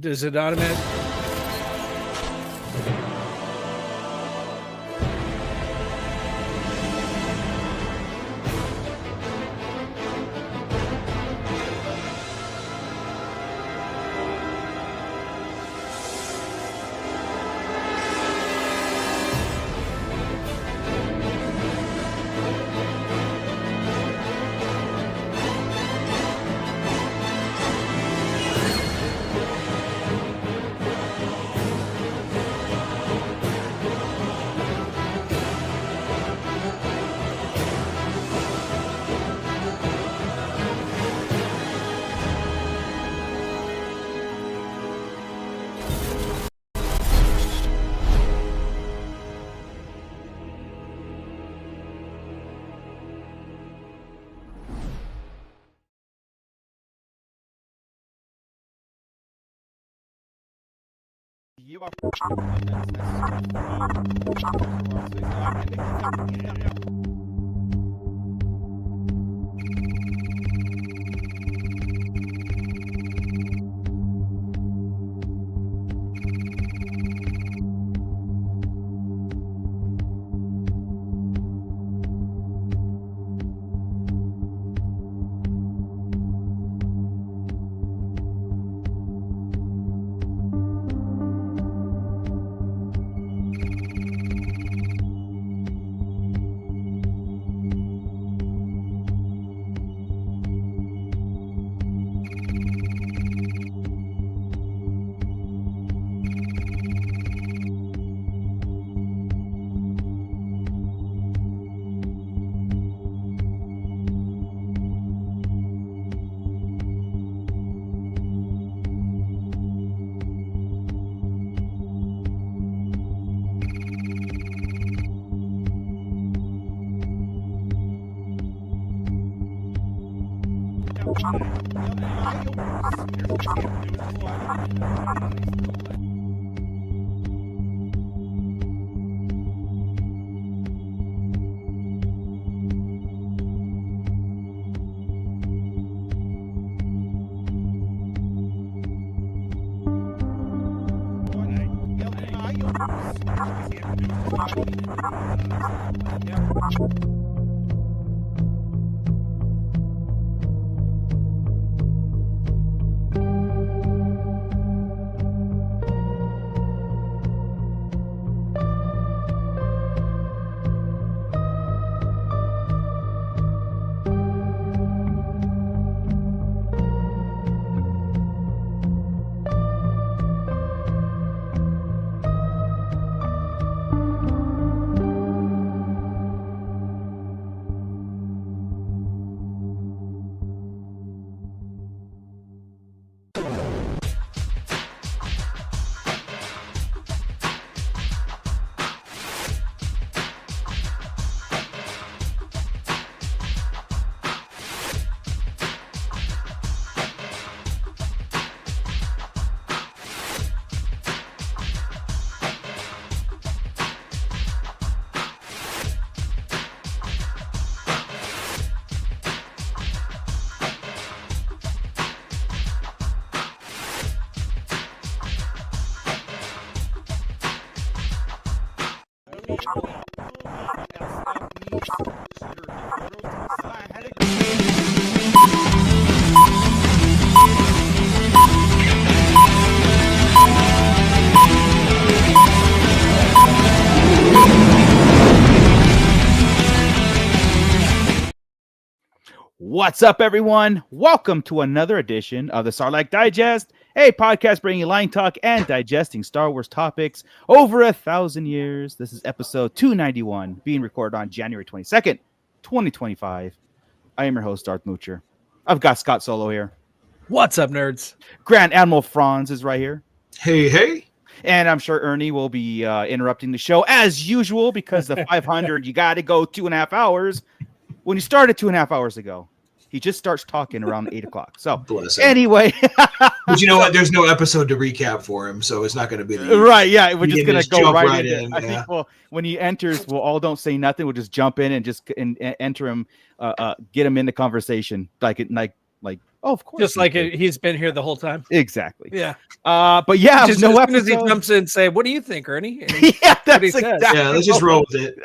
Does it automatic? You are What's up, everyone? Welcome to another edition of the Sarlacc Digest, a podcast bringing you line talk and digesting Star Wars topics over 1,000 years. This is episode 291, being recorded on January 22nd, 2025. I am your host, Darth Moocher. I've got Scott Solo here. What's up, nerds? Grand Admiral Franz is right here. Hey, hey. And I'm sure Ernie will be interrupting the show as usual because the 500, you got to go 2.5 hours. When you started 2.5 hours ago, he just starts talking around 8 o'clock. So anyway, but you know what? There's no episode to recap for him, so it's not going to be right. Yeah, we're just going to go right in. I think when he enters, we'll all don't say nothing. We'll just jump in and just enter him, get him in the conversation like Oh, of course. Just like he's been here the whole time. Exactly. Yeah. But yeah, Just no as soon episode. as he jumps in and say, "What do you think, Ernie?" And he, Yeah, what he that's says. exactly. Yeah, let's just roll with it.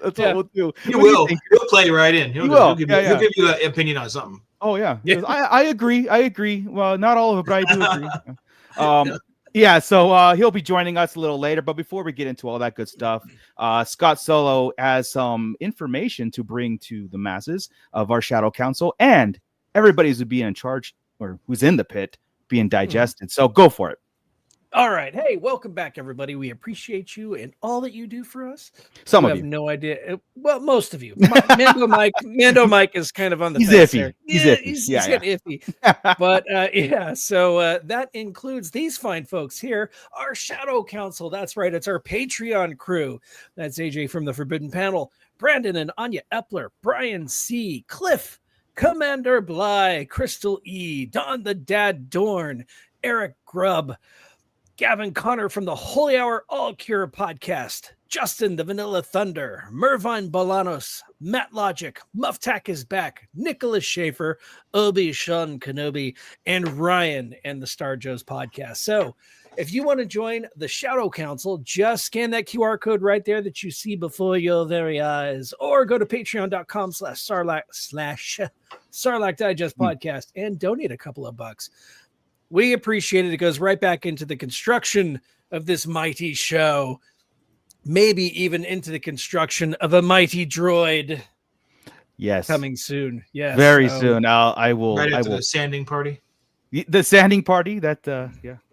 That's Yeah. what we'll do. He What do you will. think? He'll play right in. He'll give you an opinion on something. Oh yeah. Yeah. I agree. Well, not all of it, but I do agree. Yeah, so he'll be joining us a little later. But before we get into all that good stuff, Scott Solo has some information to bring to the masses of our Shadow Council and everybody who's being in charge or who's in the pit being digested. So go for it. All right. Hey, welcome back, everybody. We appreciate you and all that you do for us. Some you of have you. no idea. Well, most of you. Mando Mike is kind of on the He's fence iffy. there. He's Yeah, iffy. he's Yeah, getting iffy. But yeah, so that includes these fine folks here, our Shadow Council. That's right. It's our Patreon crew. That's AJ from the Forbidden Panel, Brandon and Anya Epler, Brian C., Cliff, Commander Bly, Crystal E., Don the Dad Dorn, Eric Grubb, Gavin Connor from the Holy Hour All Cure podcast, Justin the Vanilla Thunder, Mervine Bolanos, Matt Logic, Mufftack is back, Nicholas Schaefer, Obi-Sean Kenobi, and Ryan and the Star Joes podcast. So if you want to join the Shadow Council, just scan that QR code right there that you see before your very eyes, or go to patreon.com/Sarlacc Digest podcast and donate a couple of bucks. We appreciate it. It goes right back into the construction of this mighty show, maybe even into the construction of a mighty droid. Yes. Coming soon. Yes. Very soon. I will. Right I after will. the sanding party. The sanding party that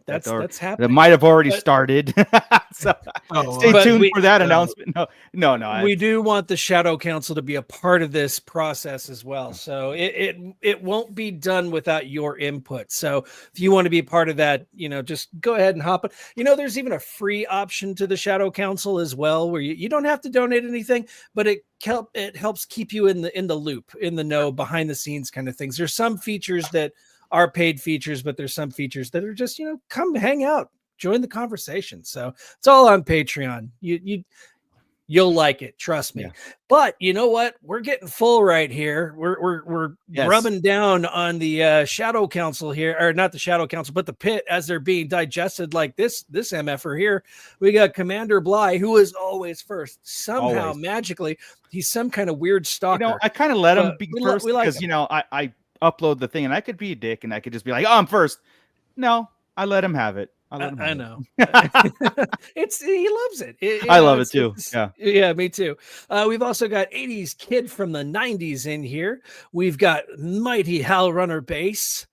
that's that happening. might have already started. So stay tuned for that announcement. No. We do want the Shadow Council to be a part of this process as well. So it won't be done without your input. So if you want to be a part of that, just go ahead and hop on. There's even a free option to the Shadow Council as well, where you don't have to donate anything, but it helps keep you in the loop, in the know, behind the scenes kind of things. There's some features that are paid features, but there's some features that are just, come hang out, join the conversation. So it's all on Patreon. You'll like it, trust me. Yeah. But you know what? We're getting full right here. We're rubbing down on the Shadow Council here, or not the Shadow Council, but the pit as they're being digested like this MFer here. We got Commander Bly, who is always first. Somehow, magically, he's some kind of weird stalker. I kind of let him be first because, I upload the thing and I could be a dick and I could just be like, oh, I'm first. No, I let him have it. I know. He loves it. I love it too. Yeah, me too. We've also got 80s kid from the 90s in here. We've got mighty Hal Runner Bass.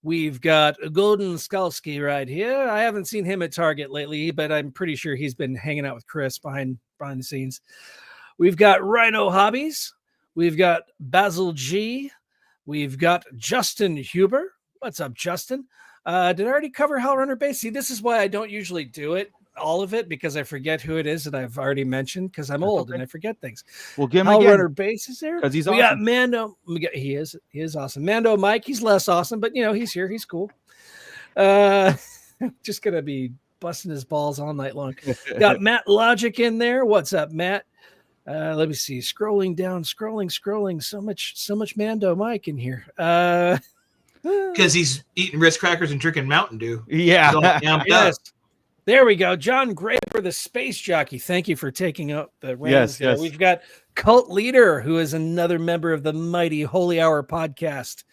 We've got Golden Skalski right here. I haven't seen him at Target lately, but I'm pretty sure he's been hanging out with Chris behind the scenes. We've got Rhino Hobbies. We've got Basil G. We've got Justin Huber. What's up, Justin? Did I already cover Hal Runner Bass? See, this is why I don't usually do it, all of it, because I forget who it is that I've already mentioned because I'm old and I forget things. We'll give him Hal Runner Bass is there because he's awesome. We got Mando. He is awesome. Mando Mike, he's less awesome, but he's here. He's cool. Just gonna be busting his balls all night long. Got Matt Logic in there. What's up, Matt? Let me see. Scrolling down, scrolling. So much Mando Mike in here. Because he's eating Ritz crackers and drinking Mountain Dew. Yeah. Yes. There we go. John Graber, the space jockey. Thank you for taking up the reins. Yes. We've got Cult Leader, who is another member of the mighty Holy Hour podcast.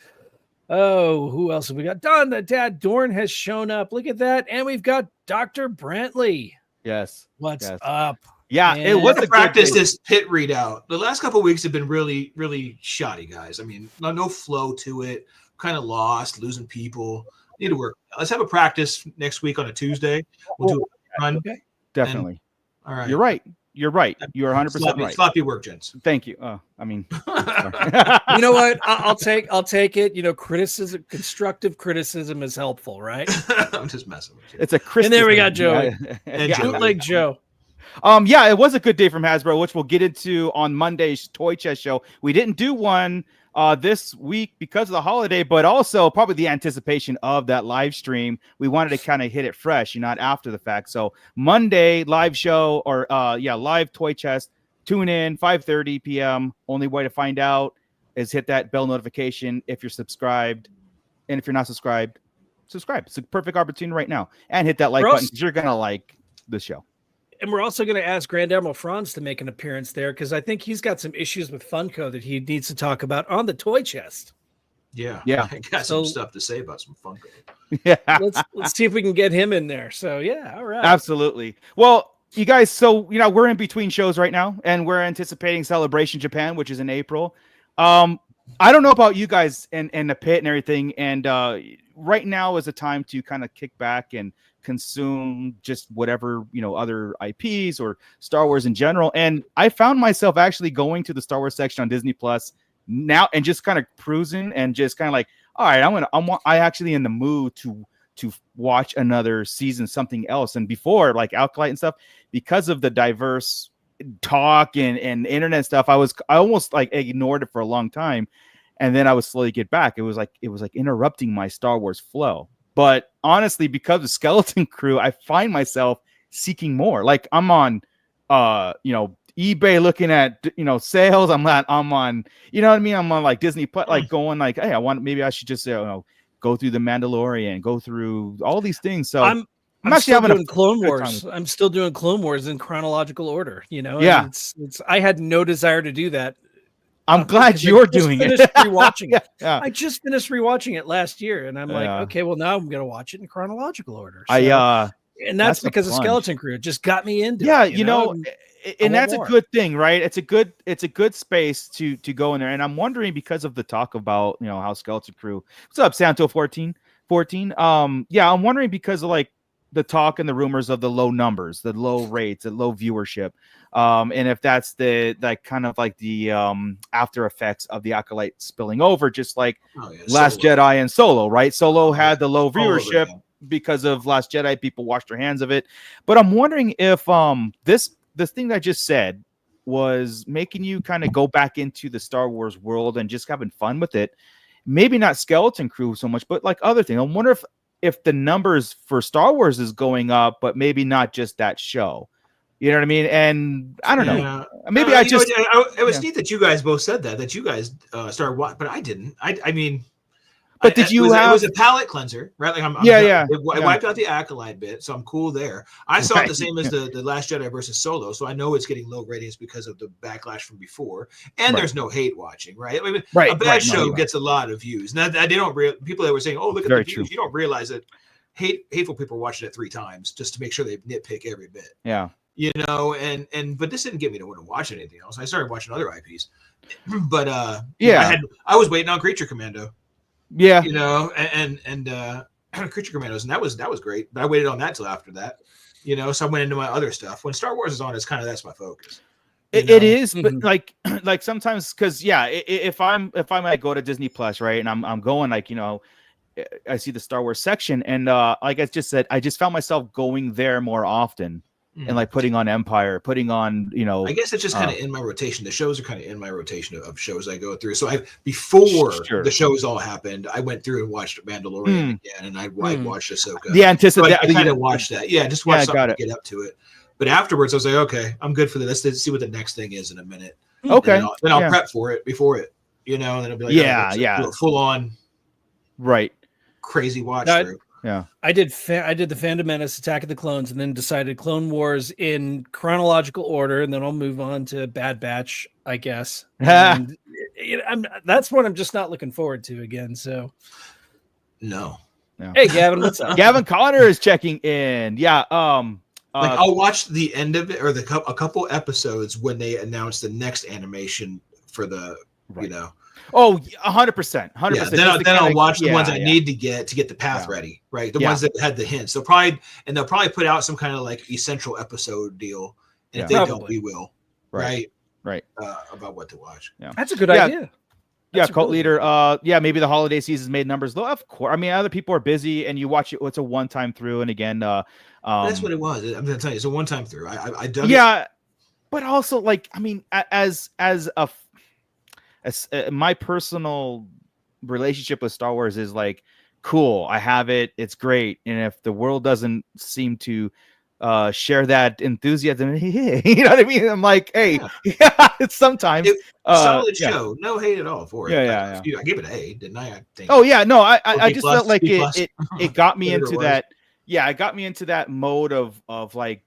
Oh, who else have we got? Don the Dad Dorn has shown up. Look at that. And we've got Dr. Brantley. Yes. What's up? Yeah, it was a practice. This pit readout. The last couple of weeks have been really, really shoddy, guys. I mean, no flow to it. Kind of lost, losing people. Need to work. Let's have a practice next week on a Tuesday. We'll do a run. Okay. Definitely. All right. You're right. You're 100% right. Sloppy work, gents. Thank you. You know what? I'll take it. Criticism, constructive criticism is helpful, right? I'm just messing with you. It's a criticism. And there we got Joey. And Bootleg Joe. Yeah, it was a good day from Hasbro, which we'll get into on Monday's Toy Chest show. We didn't do one this week because of the holiday, but also probably the anticipation of that live stream. We wanted to kind of hit it fresh, not after the fact. So Monday live show or live Toy Chest. Tune in 5:30 p.m. Only way to find out is hit that bell notification if you're subscribed. And if you're not subscribed, subscribe. It's a perfect opportunity right now. And hit that like We're button also- because you're going to like the show. And we're also going to ask Grand Admiral Franz to make an appearance there because I think he's got some issues with Funko that he needs to talk about on the toy chest. Yeah. Yeah. I got some stuff to say about some Funko. Yeah. Let's see if we can get him in there. So yeah, all right. Absolutely. Well, you guys, so we're in between shows right now, and we're anticipating Celebration Japan, which is in April. I don't know about you guys and the pit and everything, and right now is a time to kind of kick back and consume just whatever other IPs or Star Wars in general. And I found myself actually going to the Star Wars section on Disney Plus now and just kind of cruising and just kind of like, all right, I actually in the mood to watch another season, something else. And before, like Alkalite and stuff, because of the diverse talk and internet stuff, I almost like ignored it for a long time. And then I would slowly get back. It was like interrupting my Star Wars flow. But honestly, because of Skeleton Crew, I find myself seeking more. Like I'm on eBay looking at sales. I'm on you know what I mean? I'm on like Disney Plus, like going like, hey, maybe I should just go through the Mandalorian, go through all these things. So I'm actually still having doing Clone Wars. time. I'm still doing Clone Wars in chronological order. Yeah. It's I had no desire to do that. I'm glad you're doing it. Rewatching it. Yeah. I just finished rewatching it last year, and I'm like, okay, well now I'm gonna watch it in chronological order. So, and that's because of Skeleton Crew. It just got me into it. And that's a good thing, right? It's a good space to go in there. And I'm wondering because of the talk about how Skeleton Crew. What's up, Santo 14? I'm wondering because of like the talk and the rumors of the low numbers, the low rates, the low viewership. And if that's the kind of like the after effects of the Acolyte spilling over, just like Last Jedi and Solo, right? Solo had the low viewership because of Last Jedi. People washed their hands of it. But I'm wondering if this thing that I just said was making you kind of go back into the Star Wars world and just having fun with it. Maybe not Skeleton Crew so much, but like other things. I wonder if the numbers for Star Wars is going up, but maybe not just that show. You know what I mean? And I don't know. Maybe it was neat that you guys both said that you guys started watching, but I didn't. I mean, but did you have? It was a palate cleanser, right? Like I wiped out the Acolyte bit, so I'm cool there. I saw it the same as the Last Jedi versus Solo, so I know it's getting low ratings because of the backlash from before, and there's no hate watching, right? I mean, a bad show gets a lot of views. Now they don't people that were saying, "Oh, look at the views," you don't realize that hateful people are watching it 3 times just to make sure they nitpick every bit. Yeah. But this didn't get me to want to watch anything else. I started watching other IPs, but I was waiting on Creature Commando. Yeah, and Creature Commandos, and that was great. But I waited on that till after that, so I went into my other stuff. When Star Wars is on, that's my focus. It is, but like sometimes because if I might go to Disney Plus, right, and I'm going like I see the Star Wars section, and like I just said, I just found myself going there more often. And like putting on Empire, putting on, I guess it's just kind of in my rotation. The shows are kind of in my rotation of shows I go through. So before the shows all happened, I went through and watched Mandalorian again, and I watched Ahsoka. The anticipation. I kind of watched that. Yeah, just watch something to get up to it. But afterwards, I was like, okay, I'm good for this. Let's see what the next thing is in a minute. Okay. Then I'll prep for it before it, and then I'll be like, full on, right, crazy watch through. Yeah, I did the Phantom Menace, Attack of the Clones, and then decided Clone Wars in chronological order, and then I'll move on to Bad Batch, I guess. And that's what I'm just not looking forward to again. So, no. Hey, Gavin, what's up? Gavin Connor is checking in. Yeah. I'll watch the end of it or a couple episodes when they announce the next animation for the Oh, 100%. 100%. Yeah, then I'll watch the ones I need to get the path ready, right? The ones that had the hints. They'll probably put out some kind of like essential episode deal. And if they don't, we will. Right. About what to watch. Yeah. That's a good idea. That's cult leader. Maybe the holiday season's made numbers low. Of course. I mean, other people are busy and you watch it. It's a one-time through. And again, that's what it was. I'm gonna tell you, it's a one-time through. I dug it. But also like, I mean, as my personal relationship with Star Wars is like, cool, I have it, it's great. And if the world doesn't seem to share that enthusiasm. You know what I mean? I'm like, hey, it's sometimes solid show. No hate at all for it. Yeah. I gave it an A, didn't I? I think. Oh yeah, no, I just plus, felt like B it got me Whatever into it was. that. Yeah, it got me into that mode of like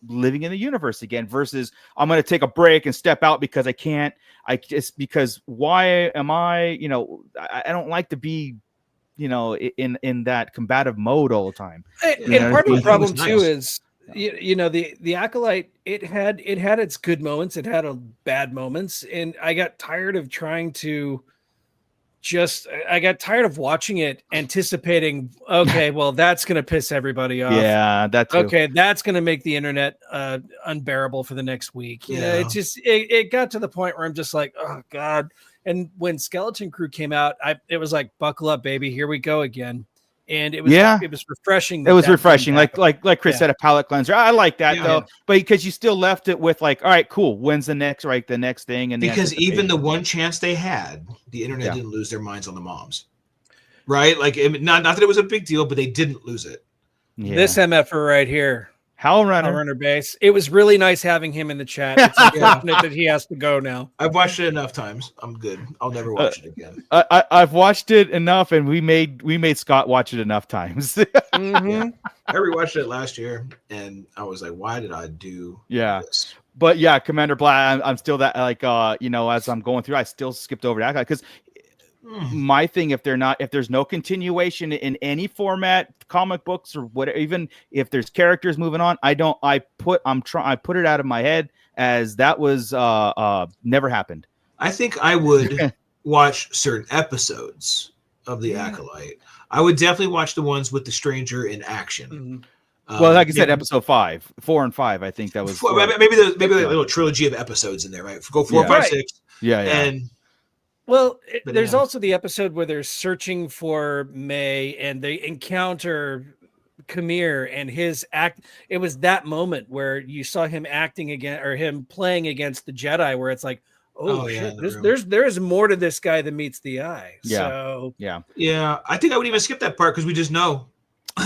living in the universe again versus I'm going to take a break and step out because I can't. Because why am I? I don't like to be, in that combative mode all the time. And part of the problem nice. too is the Acolyte, it had its good moments, it had bad moments, and I got tired of watching it anticipating, okay, well, that's going to piss everybody off. Yeah, that's okay. That's going to make the internet unbearable for the next week. It got to the point where I'm just like, oh God. And when Skeleton Crew came out, it was like, buckle up, baby. Here we go again. And it was refreshing. It was refreshing. Like Chris said, a palate cleanser. I like that though, but because you still left it with like, all right, cool. When's the next thing? And because even the one chance they had, the internet didn't lose their minds on the moms, right? Like not that it was a big deal, but they didn't lose it. Yeah. This MFer right here, Hell Runner base. It was really nice having him in the chat. It's unfortunate that he has to go now. I've watched it enough times. I'm good. I'll never watch it again. I've watched it enough, and we made Scott watch it enough times. I rewatched it last year, and I was like, why did I do this? But yeah, Commander Black, I'm still that like as I'm going through, I still skipped over that because my thing, if there's no continuation in any format, comic books or whatever, even if there's characters moving on, I put it out of my head as that was never happened. I think I would watch certain episodes of the Acolyte. I would definitely watch the ones with the stranger in action. Well, like I said, episode 4 and 5, I think that was maybe the little trilogy of episodes in there, right? Go 4, 5, 6. Yeah. And there's also the episode where they're searching for May and they encounter Khmer and his act. It was that moment where you saw him acting again, or him playing against the Jedi, where it's like, oh shit, there's more to this guy than meets the eye. So I think I would even skip that part because we just know.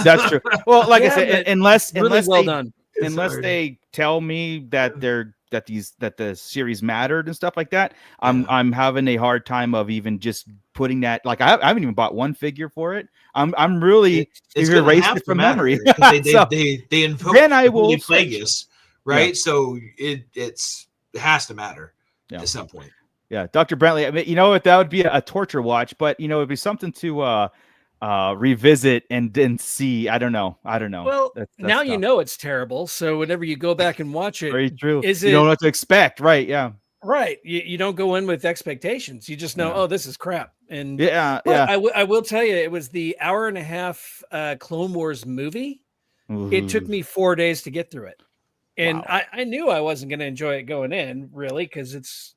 That's true. Well, like I said, unless they tell me that that the series mattered and stuff like that, I'm having a hard time of even just putting that. Like I haven't even bought one figure for it. I'm really erased it from memory. They invoke then I will Plagueis, right? Yeah. So it has to matter at some point. Yeah, Dr. Brantley. I mean, that would be a torture watch, but it'd be something to revisit and see. I don't know. Well, that's now tough. It's terrible. So whenever you go back and watch it, very true. You don't know what to expect, right? Yeah, right. You don't go in with expectations. You just know, oh, this is crap. And I will tell you, it was the 1.5 Clone Wars movie. Ooh. It took me 4 days to get through it, and I knew I wasn't going to enjoy it going in, really, because it's.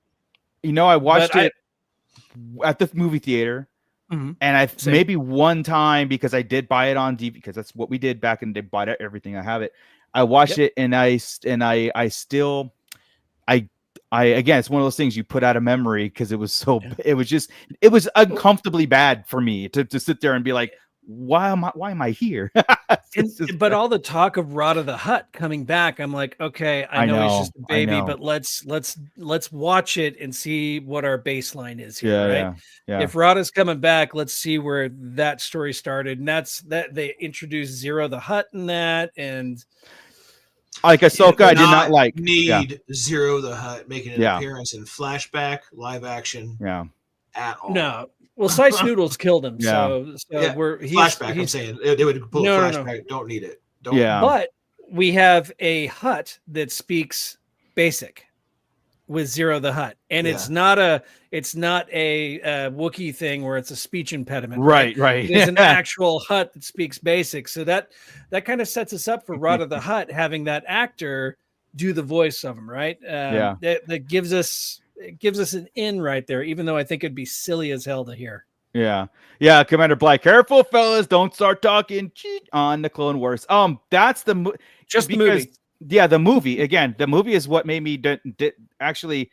I watched it at the movie theater. Mm-hmm. And maybe one time, because I did buy it on DVD, because that's what we did back in the day, bought everything. I have it. I watched it, and I still again, it's one of those things you put out of memory because it was it was uncomfortably bad for me to sit there and be like, why am I here? But all the talk of Rod of the Hutt coming back, I'm like, okay, I know he's just a baby, but let's watch it and see what our baseline is here, right? Yeah. If Rod is coming back, let's see where that story started, and that's that they introduced Zero the Hutt in that, and like Ahsoka, I did not like Zero the Hutt making an appearance in flashback live action. Yeah. At all. No. Well, Slice Noodles killed him. So flashback. I'm saying they would pull a flashback. No. Don't need it. But we have a Hutt that speaks basic with Zero the Hutt, and it's not a Wookiee thing where it's a speech impediment. Right. It's an actual Hutt that speaks basic. So that kind of sets us up for Rod of the Hutt having that actor do the voice of him, right? That gives us. It gives us an in right there, even though I think it'd be silly as hell to hear. Yeah. Commander Black, careful, fellas, don't start talking cheat on the Clone Wars. That's the movie. Yeah, the movie again. The movie is what made me actually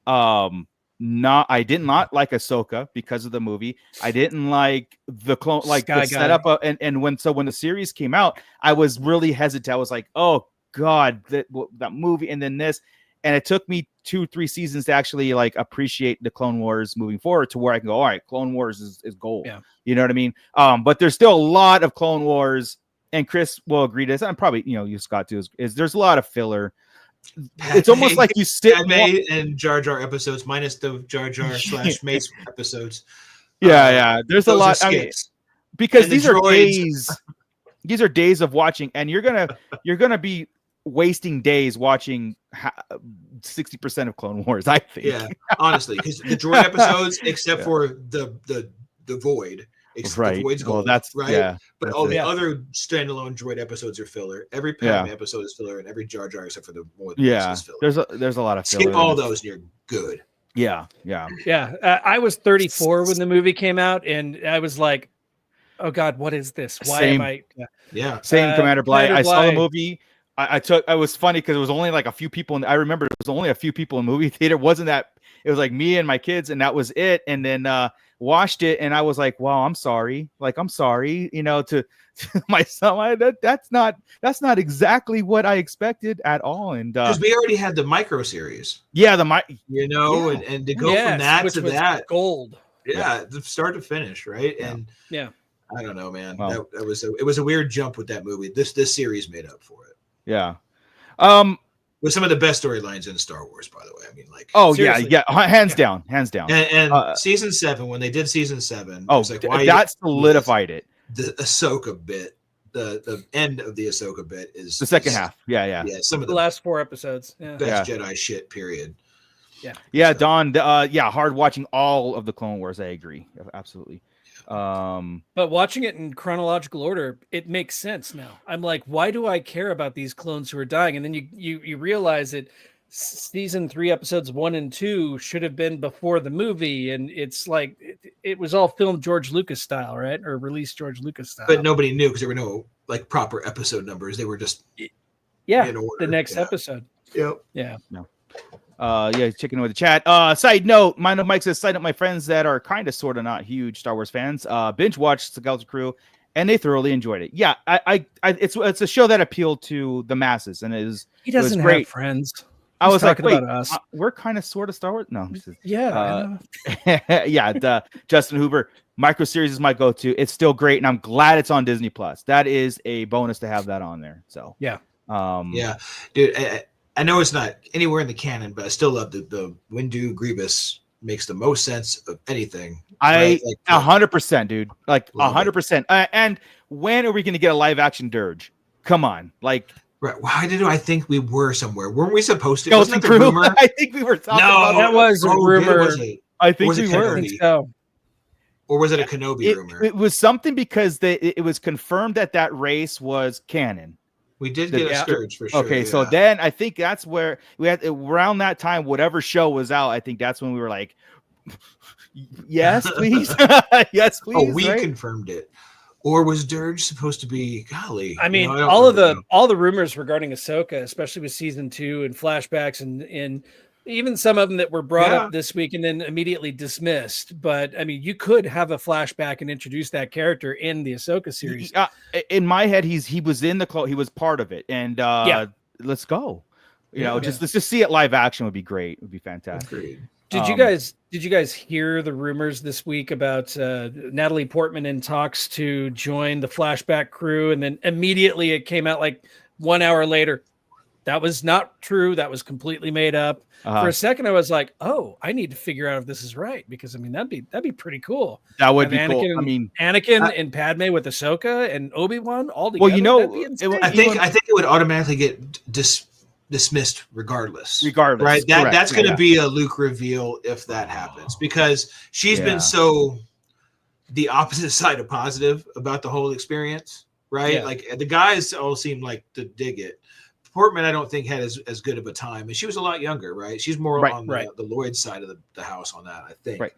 I did not like Ahsoka because of the movie. I didn't like the clone, like the setup and when the series came out, I was really hesitant. I was like, oh God, that movie, and then this, and it took me 2-3 seasons to actually like appreciate the Clone Wars moving forward to where I can go, all right, Clone Wars is gold. Yeah. You know what I mean? But there's still a lot of Clone Wars, and Chris will agree to this. I'm probably, you Scott too, is there's a lot of filler. It's almost like you sit and Jar Jar episodes minus the Jar Jar / Mace episodes. Yeah. There's a lot. I mean, because and these are days. These are days of watching, and you're gonna be wasting days watching 60% of Clone Wars, I think. Yeah, honestly, because the droid episodes, except for the void, right? The void's gold, that's right. Yeah, but all the other standalone droid episodes are filler. Every Padme episode is filler, and every Jar Jar except for the one is filler. There's a lot of filler. Skip all those, and you're good. Yeah. I was 34 when the movie came out, and I was like, oh God, what is this? Why am I? Yeah. Same, Commander Bly. I saw the movie. I was funny because it was only like a few people. I remember it was only a few people in the movie theater. It wasn't that. It was like me and my kids, and that was it. And then watched it, and I was like, wow, I'm sorry. Like, I'm sorry, to my son. That's not exactly what I expted at all. And because we already had the micro series. Yeah, and to go from that to that gold. Yeah, the start to finish, right? Yeah. And yeah. I don't know, man. Wow. It was a weird jump with that movie. This series made up for it. Yeah. With some of the best storylines in Star Wars, by the way. I mean, like, seriously. Hands down. And season 7, when they did season 7, that solidified it. The Ahsoka bit, the end of the Ahsoka bit is the second half. Yeah. Some of the last 4 episodes. Best Jedi shit. Period. Yeah, Don. Hard watching all of the Clone Wars. I agree, absolutely. But watching it in chronological order, it makes sense now. I'm like, why do I care about these clones who are dying? And then you realize that season 3 episodes 1 and 2 should have been before the movie, and it's like it was all filmed George Lucas style, right? Or released George Lucas style. But nobody knew because there were no like proper episode numbers. They were just in order. The next episode. Yep. Yeah. No. Checking with the chat. Side note, Mike says, side note, my friends that are kind of sort of not huge Star Wars fans, binge watched Skeleton Crew, and they thoroughly enjoyed it. Yeah, it's a show that appealed to the masses, and he doesn't have friends. I was like, wait, about us. We're kind of sort of Star Wars. No, yeah, Justin Hoover, micro series is my go-to. It's still great, and I'm glad it's on Disney Plus. That is a bonus to have that on there. So yeah, dude. I know it's not anywhere in the canon, but I still love the Windu Grievous makes the most sense of anything. Right? 100%, dude. Like 100%. And when are we going to get a live action Dirge? Come on, like. Right. Why did I think we were somewhere? Weren't we supposed to? Wasn't that the rumor? I think we were talking about that was a rumor. I think we were. So. Or was it a Kenobi rumor? It was something because it was confirmed that race was canon. We did get a Scourge for sure. Okay, so then I think that's where we had around that time, whatever show was out. I think that's when we were like, yes, please. Yes, please. Oh, we confirmed it. Or was Dirge supposed to be? Golly, I mean, all the rumors regarding Ahsoka, especially with season 2 and flashbacks, and even some of them that were brought up this week and then immediately dismissed. But I mean, you could have a flashback and introduce that character in the Ahsoka series. In my head, he was in he was part of it, and let's go. Let's just see it live action would be great. It would be fantastic. Agreed. Did you guys hear the rumors this week about Natalie Portman in talks to join the flashback crew, and then immediately it came out like 1 hour later? That was not true. That was completely made up. For a second, I was like, "Oh, I need to figure out if this is right," because I mean that'd be pretty cool. That would be cool. I mean, Anakin and Padme with Ahsoka and Obi-Wan all together. Well, I think it would automatically get dismissed regardless. Right? That's going to be a Luke reveal if that happens, because she's been so the opposite side of positive about the whole experience, right? Yeah. Like the guys all seem like to dig it. Portman, I don't think had as good of a time, and she was a lot younger, right? She's more on the Lloyd side of the house on that, I think. Right.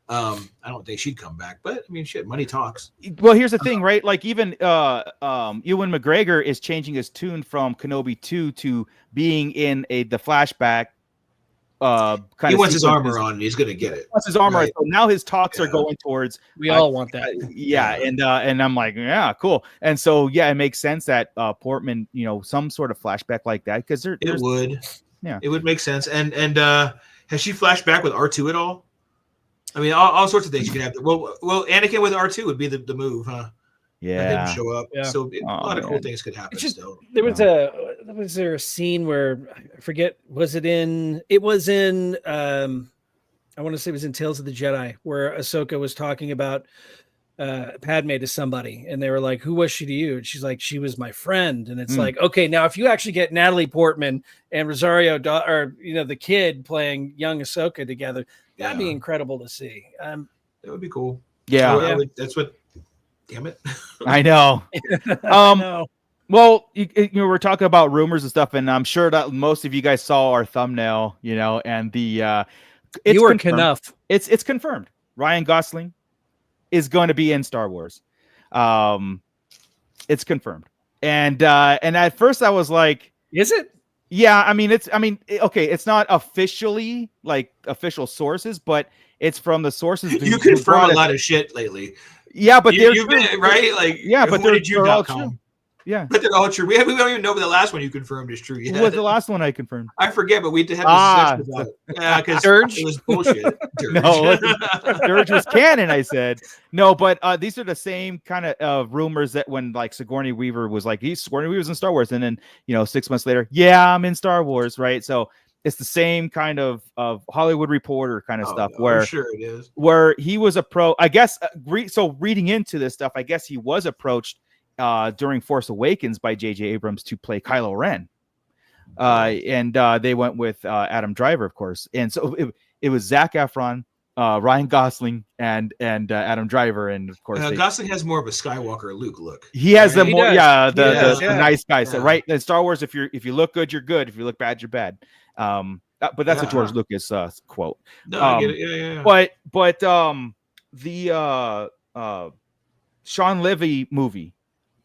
I don't think she'd come back, but I mean, shit, money talks. Well, here's the thing, right? Like even Ewan McGregor is changing his tune from Kenobi 2 to being in the flashback kind he of wants his armor on, and he's gonna get it. Wants his armor. Right. So now his talks are going towards. We all want that. And I'm like, yeah, cool. And so it makes sense that Portman, some sort of flashback like that, because it would make sense. And has she flashed back with R2 at all? I mean, all sorts of things you can have. Well, Anakin with R2 would be the move, huh? Yeah. Him show up. Yeah. So a lot of cool things could happen. Was there a scene where I forget? It was in. I want to say it was in Tales of the Jedi, where Ahsoka was talking about Padme to somebody, and they were like, "Who was she to you?" And she's like, "She was my friend." And it's like, okay, now if you actually get Natalie Portman and Rosario, or the kid playing young Ahsoka together, that'd be incredible to see. That would be cool. Yeah, that's what. Damn it! I know. No. Well, we're talking about rumors and stuff, and I'm sure that most of you guys saw our thumbnail, and the. You were enough. It's confirmed. Ryan Gosling is going to be in Star Wars. It's confirmed. And at first I was like, is it? Yeah, okay, it's not officially like official sources, but it's from the sources. You confirm a lot of shit lately. Yeah, but you've been right, like but they're all true. Yeah, but they're all true. We don't even know if the last one you confirmed is true yet. What was the last one I confirmed? I forget, but we had this discussion about it. Yeah, because it was bullshit. Dirge. No, Dirge was canon. I said no, but these are the same kind of rumors that when like Sigourney Weaver was like, Sigourney Weaver's in Star Wars, and then 6 months later, I'm in Star Wars, right? So it's the same kind of Hollywood Reporter kind of stuff where sure it is. Where he was I guess. So reading into this stuff, I guess he was approached during Force Awakens by J.J. Abrams to play Kylo Ren. And they went with Adam Driver, of course. And so it was Zac Efron, Ryan Gosling, and Adam Driver. And of course, Gosling has more of a Skywalker Luke look. He has the nice guy. So right in Star Wars, if you look good, you're good. If you look bad, you're bad. But that's a George Lucas quote. No, I get it. Yeah. But the Sean Levy movie.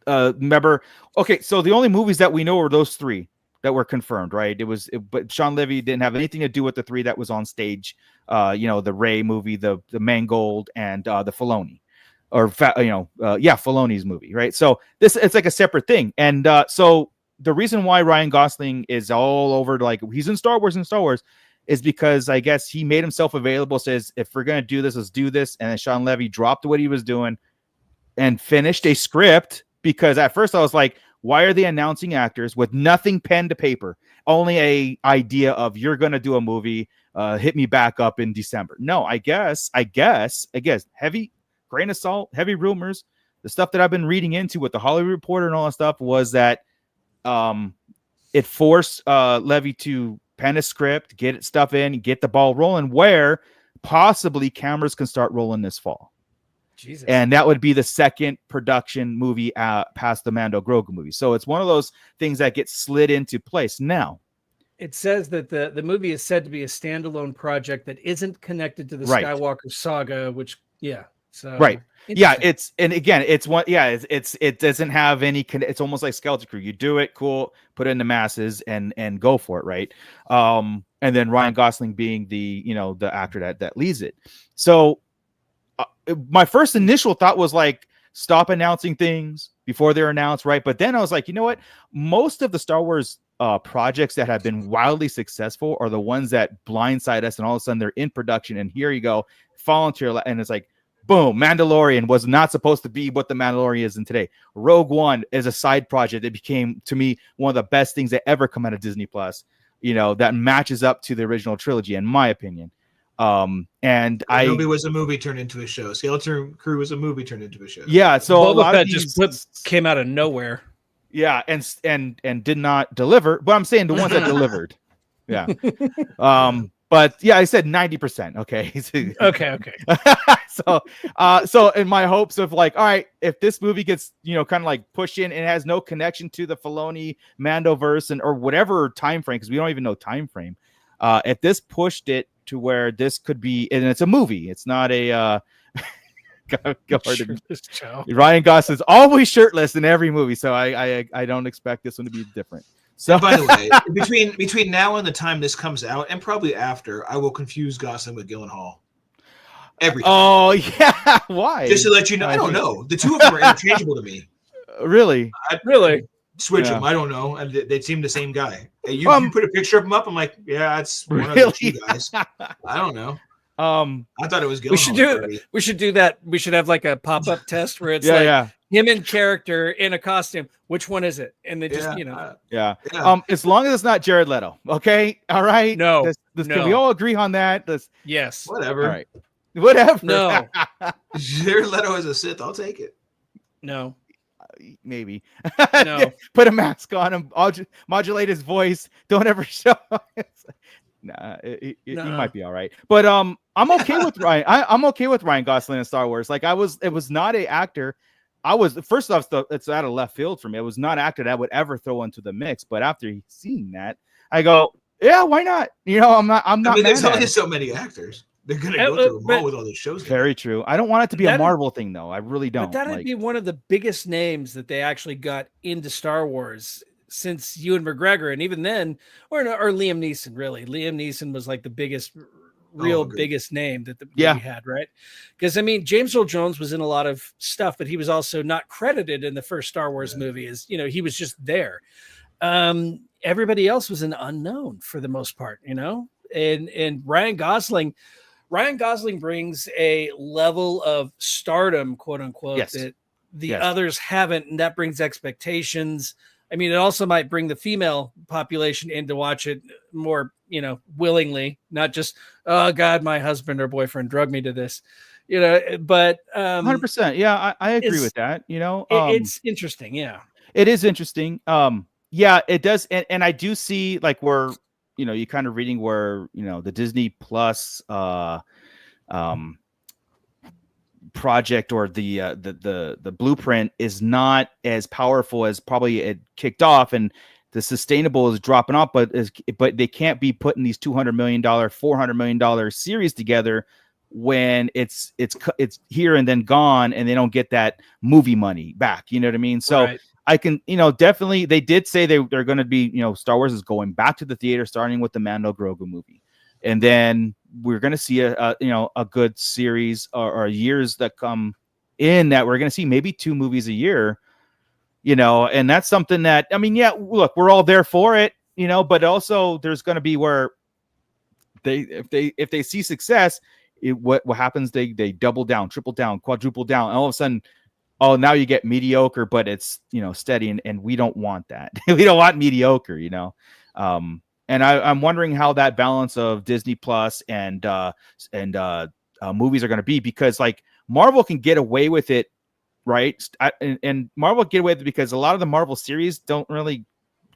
Remember? Okay, so the only movies that we know are those three that were confirmed, right? But Sean Levy didn't have anything to do with the three that was on stage. The Rey movie, the Mangold, and the Filoni, Filoni's movie, right? So it's like a separate thing, and so the reason why Ryan Gosling is all over, like he's in Star Wars, is because I guess he made himself available. Says if we're gonna do this, let's do this, and then Sean Levy dropped what he was doing and finished a script. Because at first I was like, why are they announcing actors with nothing pen to paper? Only a idea of you're going to do a movie, hit me back up in December. No, I guess, heavy grain of salt, heavy rumors. The stuff that I've been reading into with the Hollywood Reporter and all that stuff was that it forced Levy to pen a script, get stuff in, get the ball rolling, where possibly cameras can start rolling this fall. Jesus. And that would be the second production movie past the Mando Grogu movie. So it's one of those things that gets slid into place. Now, it says that the movie is said to be a standalone project that isn't connected to the Skywalker saga, which right. Yeah, it doesn't have any it's almost like Skeleton Crew. You do it, cool, put it in the masses and go for it, right? And then Ryan Gosling being the actor that leads it. So my first initial thought was like, stop announcing things before they're announced, right? But then I was like, you know what? Most of the Star Wars projects that have been wildly successful are the ones that blindside us, and all of a sudden they're in production, and here you go, fall into your lap, and it's like, boom, Mandalorian was not supposed to be what the Mandalorian is in today. Rogue One is a side project that became, to me, one of the best things that ever come out of Disney Plus, that matches up to the original trilogy, in my opinion. Kenobi was a movie turned into a show. Skeleton Crew was a movie turned into a show. Yeah, so Boba a lot Fett of these just came out of nowhere. Yeah, and did not deliver. But I'm saying the ones that delivered. Yeah. But yeah, I said 90%. Okay. Okay. So in my hopes of like, all right, if this movie gets kind of like pushed in and it has no connection to the Filoni Mandoverse or whatever time frame, because we don't even know time frame. If this pushed it to where this could be, and it's a movie, it's not a Ryan Gosling's always shirtless in every movie, so I don't expect this one to be different. So, by the way, between now and the time this comes out, and probably after, I will confuse Gosling with Gyllenhaal. Every time. oh yeah, why? Just to let you know, I don't know. The two of them are interchangeable to me. Really? Really? Switch Yeah. them. I don't know. And they seem the same guy. Hey, you put a picture of them up. I'm like, yeah, it's one of the two guys. I don't know. I thought it was Gyllenhaal. We should do that. We should have like a pop-up test where it's him in character in a costume. Which one is it? And they just, as long as it's not Jared Leto. Okay. All right. No. Can we all agree on that? Yes. Whatever. All right. Whatever. No. Jared Leto as a Sith. I'll take it. No. Maybe. No. Put a mask on him. Modulate his voice. Don't ever show. Nah, he might be all right. But I'm okay with Ryan. I'm okay with Ryan Gosling in Star Wars. Like it was not an actor. First off, it's out of left field for me. It was not an actor that I would ever throw into the mix. But after seeing that, I go, yeah, why not? I'm not. I mean, there's only so many actors. They're gonna go through them all with all these shows. Very true. I don't want it to be a Marvel thing, though. I really don't. But that'd be one of the biggest names that they actually got into Star Wars since Ewan McGregor, and even then, or Liam Neeson. Really, Liam Neeson was like the biggest name that the movie had, right? Because I mean, James Earl Jones was in a lot of stuff, but he was also not credited in the first Star Wars movie. As he was just there. Everybody else was an unknown for the most part, and Ryan Gosling. Ryan Gosling brings a level of stardom, quote unquote, that the others haven't, and that brings expectations. I mean, it also might bring the female population in to watch it more, willingly, not just, oh God, my husband or boyfriend drug me to this, but 100%. Yeah, I agree with that. It's interesting. Yeah, it is interesting. Yeah, it does. And I do see like where, you kind of reading where, the Disney Plus project or the blueprint is not as powerful as probably it kicked off, and the sustainable is dropping off, but they can't be putting these $200 million, $400 million series together when it's here and then gone, and they don't get that movie money back. You know what I mean? So right. I can, definitely, they did say they're going to be, Star Wars is going back to the theater, starting with the Mando Grogu movie. And then we're going to see a good series or years that come in that we're going to see maybe 2 movies a year, and that's something that, I mean, look, we're all there for it, but also there's going to be where if they see success, what happens? They double down, triple down, quadruple down. And all of a sudden, now you get mediocre, but it's, steady. And we don't want that. We don't want mediocre, and I'm wondering how that balance of Disney Plus and movies are going to be, because like Marvel can get away with it, right? And Marvel get away with it because a lot of the Marvel series don't really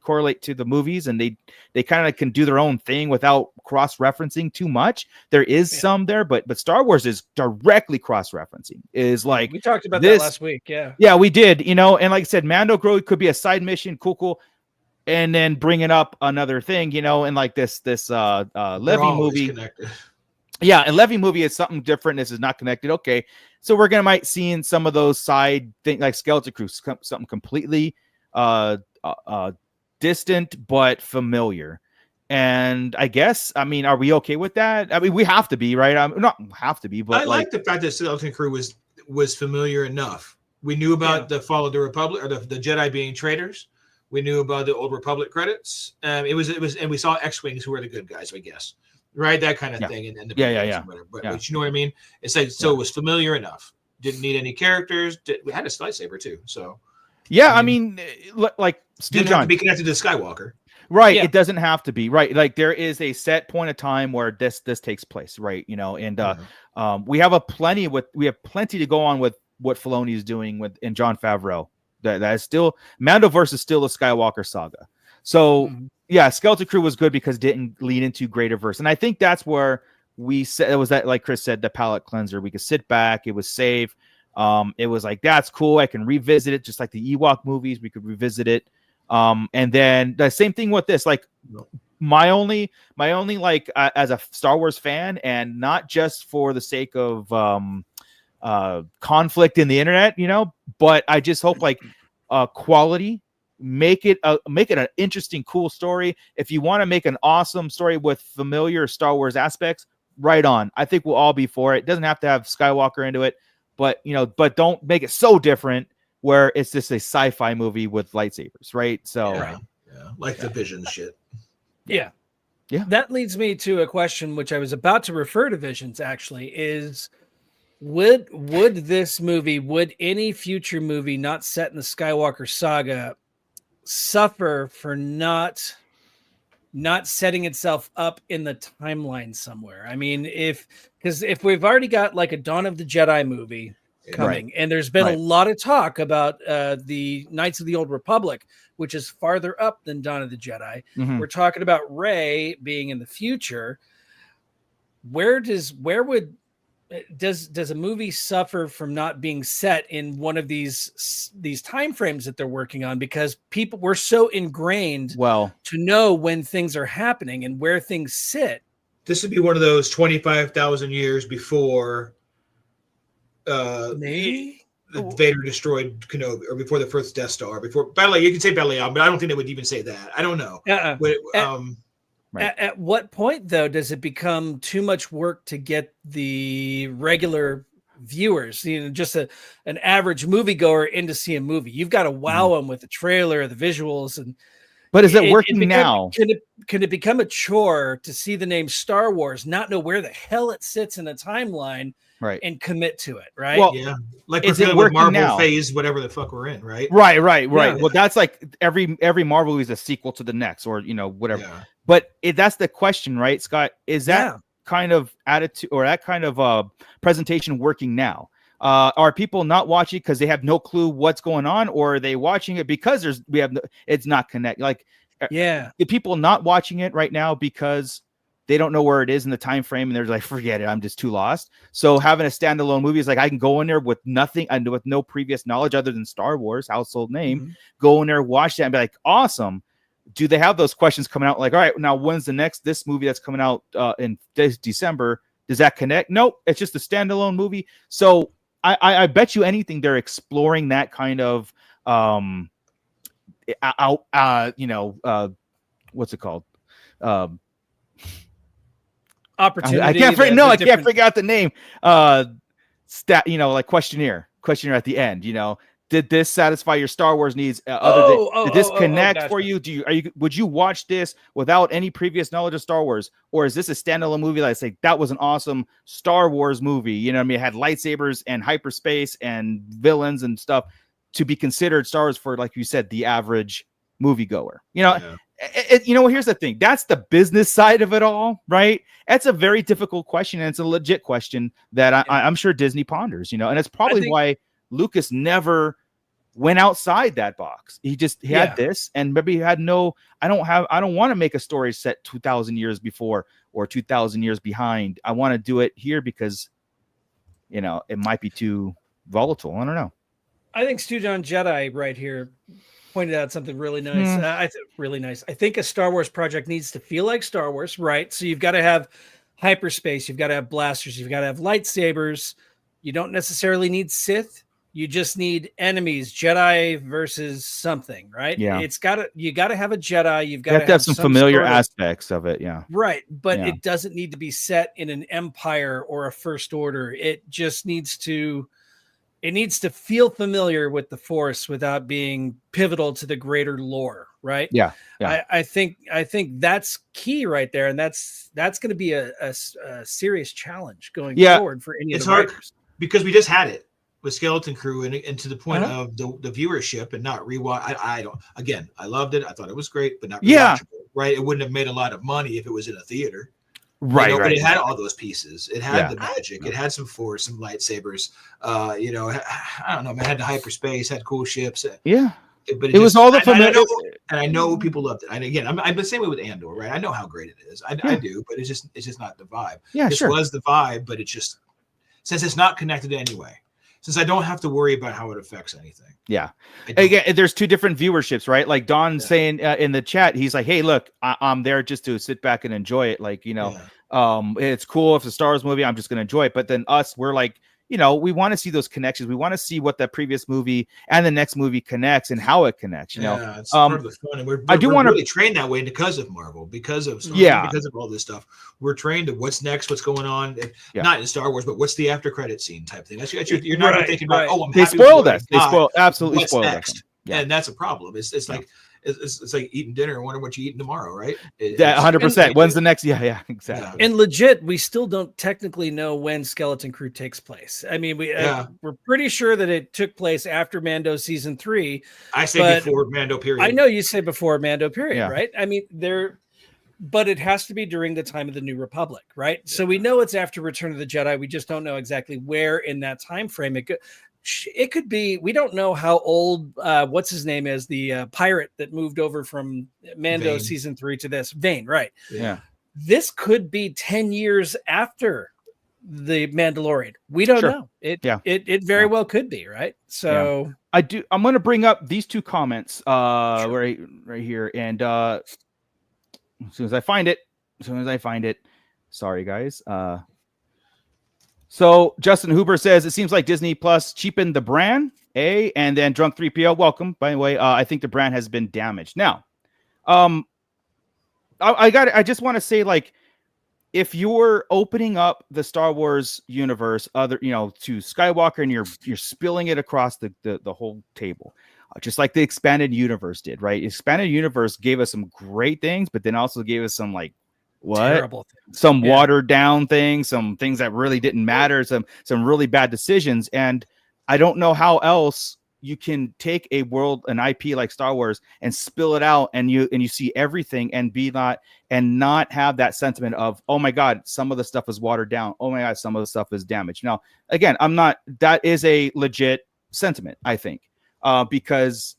correlate to the movies, and they kind of can do their own thing without cross-referencing too much. There is some there, but Star Wars is directly cross-referencing. Is like we talked about that last week, yeah, we did. And like I said, Mando Grogu could be a side mission, cool. And then bringing up another thing, and like this Levy movie. Yeah, and Levy movie is something different. This is not connected. Okay, so we're might see in some of those side things like Skeleton Crew, something completely distant but familiar. And I guess, I mean, are we okay with that? I mean, we have to be, right? Not have to be, but I like the fact that Skeleton Crew was familiar enough. We knew about the fall of the Republic, or the Jedi being traitors. We knew about the Old Republic credits. It was, and we saw X-Wings who were the good guys, I guess, right? That kind of thing. And whatever. But you know what I mean? It's like, so it was familiar enough. Didn't need any characters. We had a lightsaber too. So I mean, like didn't have to be connected to Skywalker, right? Yeah. It doesn't have to be, right? Like there is a set point of time where this takes place, right? And we have plenty to go on with what Filoni is doing in Jon Favreau. That is still Mandoverse is still a Skywalker saga. So Skeleton Crew was good because it didn't lead into greater verse, and I think that's where we said it was that, like Chris said, the palate cleanser. We could sit back. It was safe. It was like, that's cool. I can revisit it, just like the Ewok movies. We could revisit it. And then the same thing with this. Like my only like as a Star Wars fan, and not just for the sake of conflict in the internet, but I just hope like quality make it an interesting, cool story. If you want to make an awesome story with familiar Star Wars aspects, right on. I think we'll all be for it. It doesn't have to have Skywalker into it, but don't make it so different where it's just a sci-fi movie with lightsabers, right? So, like the Vision shit. Yeah. Yeah. That leads me to a question which I was about to refer to Visions, actually, is would any future movie not set in the Skywalker saga suffer for not setting itself up in the timeline somewhere? I mean, because if we've already got like a Dawn of the Jedi movie coming, and there's been a lot of talk about the Knights of the Old Republic, which is farther up than Dawn of the Jedi. Mhm. We're talking about Rey being in the future. Does a movie suffer from not being set in one of these time frames that they're working on, because we're so ingrained to know when things are happening and where things sit? This would be one of those 25,000 years before Maybe Vader destroyed Kenobi, or before the first Death Star, before Battle. You can say Battle, but I don't think they would even say that. I don't know. At what point, though, does it become too much work to get the regular viewers, just an average moviegoer, in to see a movie? You've got to wow them with the trailer, the visuals, but is it working now? Can it become a chore to see the name Star Wars, not know where the hell it sits in a timeline, and commit to it, right? Well, like is we're it with Marvel now? phase, whatever the fuck we're in, right? Right. Yeah. Well, that's like every Marvel movie is a sequel to the next, or whatever. Yeah. But that's the question, right, Scott? Is that kind of attitude or that kind of presentation working now? Are people not watching because they have no clue what's going on, or are they watching it because it's not connected? Like, the people not watching it right now because they don't know where it is in the time frame, and they're like, forget it, I'm just too lost. So having a standalone movie is like, I can go in there with nothing and with no previous knowledge other than Star Wars, household name, go in there, watch that, and be like, awesome. Do they have those questions coming out? Like, all right, now when's this movie that's coming out in December? Does that connect? Nope, it's just a standalone movie. So I bet you anything they're exploring that kind of what's it called? Opportunity. I can't figure out the name. Like questionnaire at the end. Did this satisfy your Star Wars needs? Did this connect for you? Would you watch this without any previous knowledge of Star Wars, or is this a standalone movie that I say that was an awesome Star Wars movie? You know what I mean? It had lightsabers and hyperspace and villains and stuff to be considered Star Wars for, like you said, the average moviegoer. Here's the thing. That's the business side of it all, right? That's a very difficult question, and it's a legit question that I'm sure Disney ponders. And it's probably why Lucas never went outside that box. He had this, and maybe he had I don't want to make a story set 2,000 years before or 2,000 years behind. I want to do it here because, it might be too volatile. I don't know. I think Stu John Jedi right here pointed out something really nice. Really nice. I think a Star Wars project needs to feel like Star Wars, right? So you've got to have hyperspace, you've got to have blasters, you've got to have lightsabers. You don't necessarily need Sith. You just need enemies, Jedi versus something, right? Yeah. You got to have a Jedi. You've got to have some familiar aspects of it. Yeah. Right. But it doesn't need to be set in an empire or a first order. It just needs to feel familiar with the Force without being pivotal to the greater lore. Right. Yeah. I think that's key right there. And that's going to be a serious challenge going forward for any of the writers. Because we just had it with Skeleton Crew, and to the point of the viewership, and not rewatch. I loved it. I thought it was great, but not rewatchable, right? It wouldn't have made a lot of money if it was in a theater. Right. But it had all those pieces. It had the magic. It had some Force, some lightsabers. I don't know. It had the hyperspace, had cool ships. Yeah. But it was all the familiar. And I know people loved it. And again, I'm the same way with Andor, right? I know how great it is. I do, but it's just not the vibe. Yeah, this was the vibe, but it's just, since it's not connected anyway, since I don't have to worry about how it affects anything. Yeah. Again, there's two different viewerships, right? Like Don saying in the chat, he's like, hey, look, I'm there just to sit back and enjoy it. Like, it's cool if it's a Star Wars movie, I'm just going to enjoy it. But then us, we're like, we want to see those connections. We want to see what that previous movie and the next movie connects and how it connects. It's part of the fun, and we're really trained that way because of Marvel, because of Star Wars, because of all this stuff. We're trained to what's next, what's going on, not in Star Wars, but what's the after credit scene type thing. You're not thinking about, oh, I'm they happy spoiled us. They absolutely spoiled us, and that's a problem. It's like. It's like eating dinner and wondering what you're eating tomorrow, right? 100%. When's the next? Yeah, exactly. And legit, we still don't technically know when Skeleton Crew takes place. I mean, we're pretty sure that it took place after Mando season 3. I say before Mando period. I know you say before Mando period, right? I mean, but it has to be during the time of the New Republic, right? So we know it's after Return of the Jedi. We just don't know exactly where in that time frame it could be. We don't know how old what's his name is, the pirate that moved over from Mando season 3 to this. Vane, right? Yeah. This could be 10 years after the Mandalorian. We don't know. It very well could be, right? So I'm going to bring up these two comments right here, and as soon as I find it, sorry guys. So Justin Huber says it seems like Disney Plus cheapened the brand, and then Drunk 3PO, welcome. By the way, I think the brand has been damaged. Now, I just want to say, like, if you're opening up the Star Wars universe, to Skywalker, and you're spilling it across the whole table, just like the expanded universe did, right? Expanded universe gave us some great things, but then also gave us some terrible things. Some watered down things, some things that really didn't matter, some really bad decisions. And I don't know how else you can take an IP like Star Wars and spill it out, and you see everything and not have that sentiment of, oh my God, some of the stuff is watered down. Oh my God, some of the stuff is damaged. Now, again, that is a legit sentiment, I think, because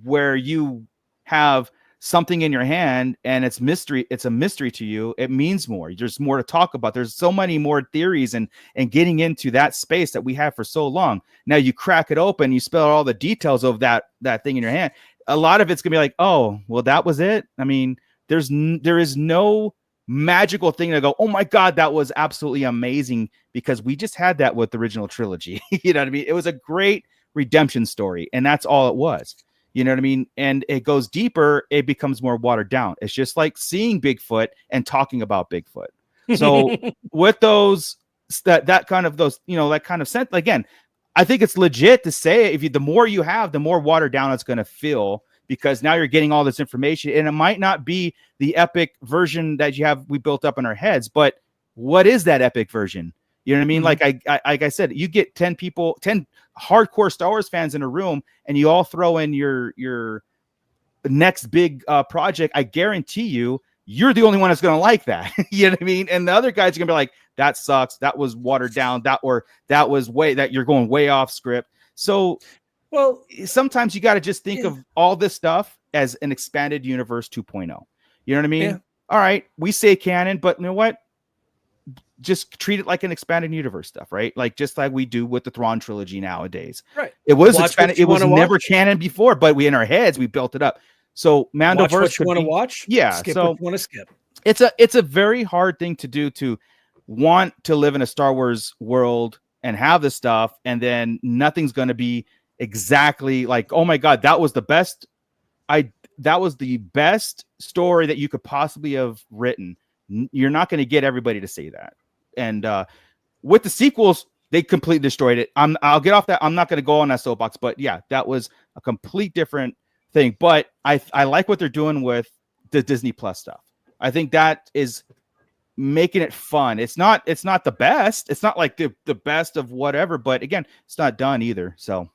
where you have something in your hand and it's a mystery to you, it means more. There's more to talk about. There's so many more theories and getting into that space that we have for so long. Now you crack it open, you spill all the details of that thing in your hand. A lot of it's gonna be like, oh, well, that was it. I mean, there is no magical thing to go, oh my God, that was absolutely amazing, because we just had that with the original trilogy. You know what I mean? It was a great redemption story, and that's all it was. You know what I mean? And it goes deeper, it becomes more watered down. It's just like seeing Bigfoot and talking about Bigfoot. So with that kind of sense, again, I think it's legit to say, the more you have, the more watered down it's going to feel, because now you're getting all this information, and it might not be the epic version that we built up in our heads, but what is that epic version? You know what I mean? Mm-hmm. Like I said, you get 10 hardcore Star Wars fans in a room, and you all throw in your next big project. I guarantee you're the only one that's going to like that. You know what I mean? And the other guys are going to be like, that sucks. That was watered down. That was you're going way off script. So, well, sometimes you got to just think of all this stuff as an expanded universe 2.0. You know what I mean? Yeah. All right, we say canon, but you know what? Just treat it like an expanded universe stuff, right? Like just like we do with the Thrawn trilogy nowadays. Right. It was expanded. It was never canon before, but in our heads we built it up. So Mandoverse. Watch what you want to watch. Yeah. Skip so what you want to skip. It's a very hard thing to do, to want to live in a Star Wars world and have this stuff, and then nothing's going to be exactly like, oh my God, that was the best. That was the best story that you could possibly have written. You're not going to get everybody to say that. And with the sequels, they completely destroyed it. I'll get off that. I'm not going to go on that soapbox, but yeah, that was a complete different thing. But I like what they're doing with the Disney Plus stuff. I think that is making it fun. It's not the best. It's not like the best of whatever, but again, it's not done either. So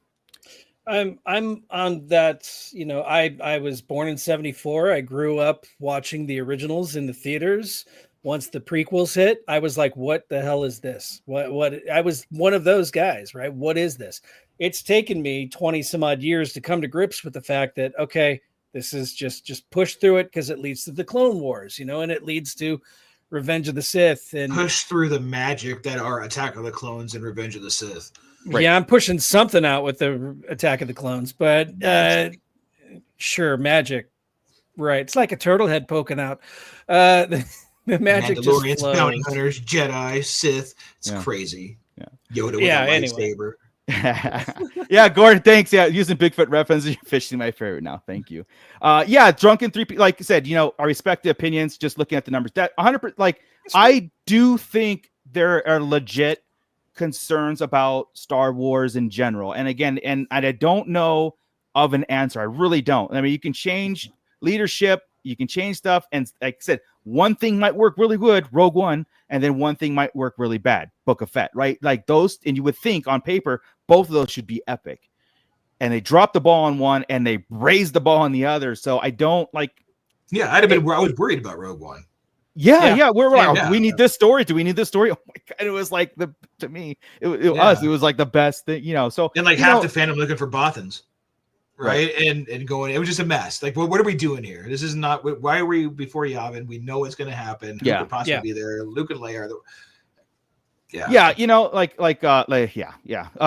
I'm on that. You know, I was born in 1974. I grew up watching the originals in the theaters. Once the prequels hit, I was like, what the hell is this? What I was one of those guys, right? What is this? It's taken me 20 some odd years to come to grips with the fact that, okay, this is just push through it, because it leads to the Clone Wars, you know, and it leads to Revenge of the Sith, and push through the magic that are Attack of the Clones and Revenge of the Sith. Right. Yeah, I'm pushing something out with the Attack of the Clones, but sure, magic. Right. It's like a turtle head poking out. The magic just flows. Bounty hunters, Jedi, Sith. It's crazy. Yoda with Yeah, a anyway. lightsaber. Yeah, Gordon, thanks. Yeah, using Bigfoot references, you're officially my favorite now. Thank you. Yeah, drunken three. Like I said, I respect the opinions. Just looking at the numbers, that 100%. Like, I do think there are legit concerns about Star Wars in general. And again, and I don't know of an answer. I really don't. I mean, you can change leadership, you can change stuff, and like I said, one thing might work really good, Rogue One, and then one thing might work really bad, Book of Fett, right? Like those, and you would think on paper both of those should be epic, and they dropped the ball on one and they raised the ball on the other. So I don't like. Yeah, I was worried about Rogue One. Yeah. We're like, Yeah. do we need this story? Do we need this story? Oh my god, it was like to me, it was like the best thing, So and like half the fandom looking for Bothans. Right. And going, it was just a mess. Like, what are we doing here? This is not. Why are we before Yavin? We know what's going to happen. Who could possibly be there? Luke and Leia are the. Yeah.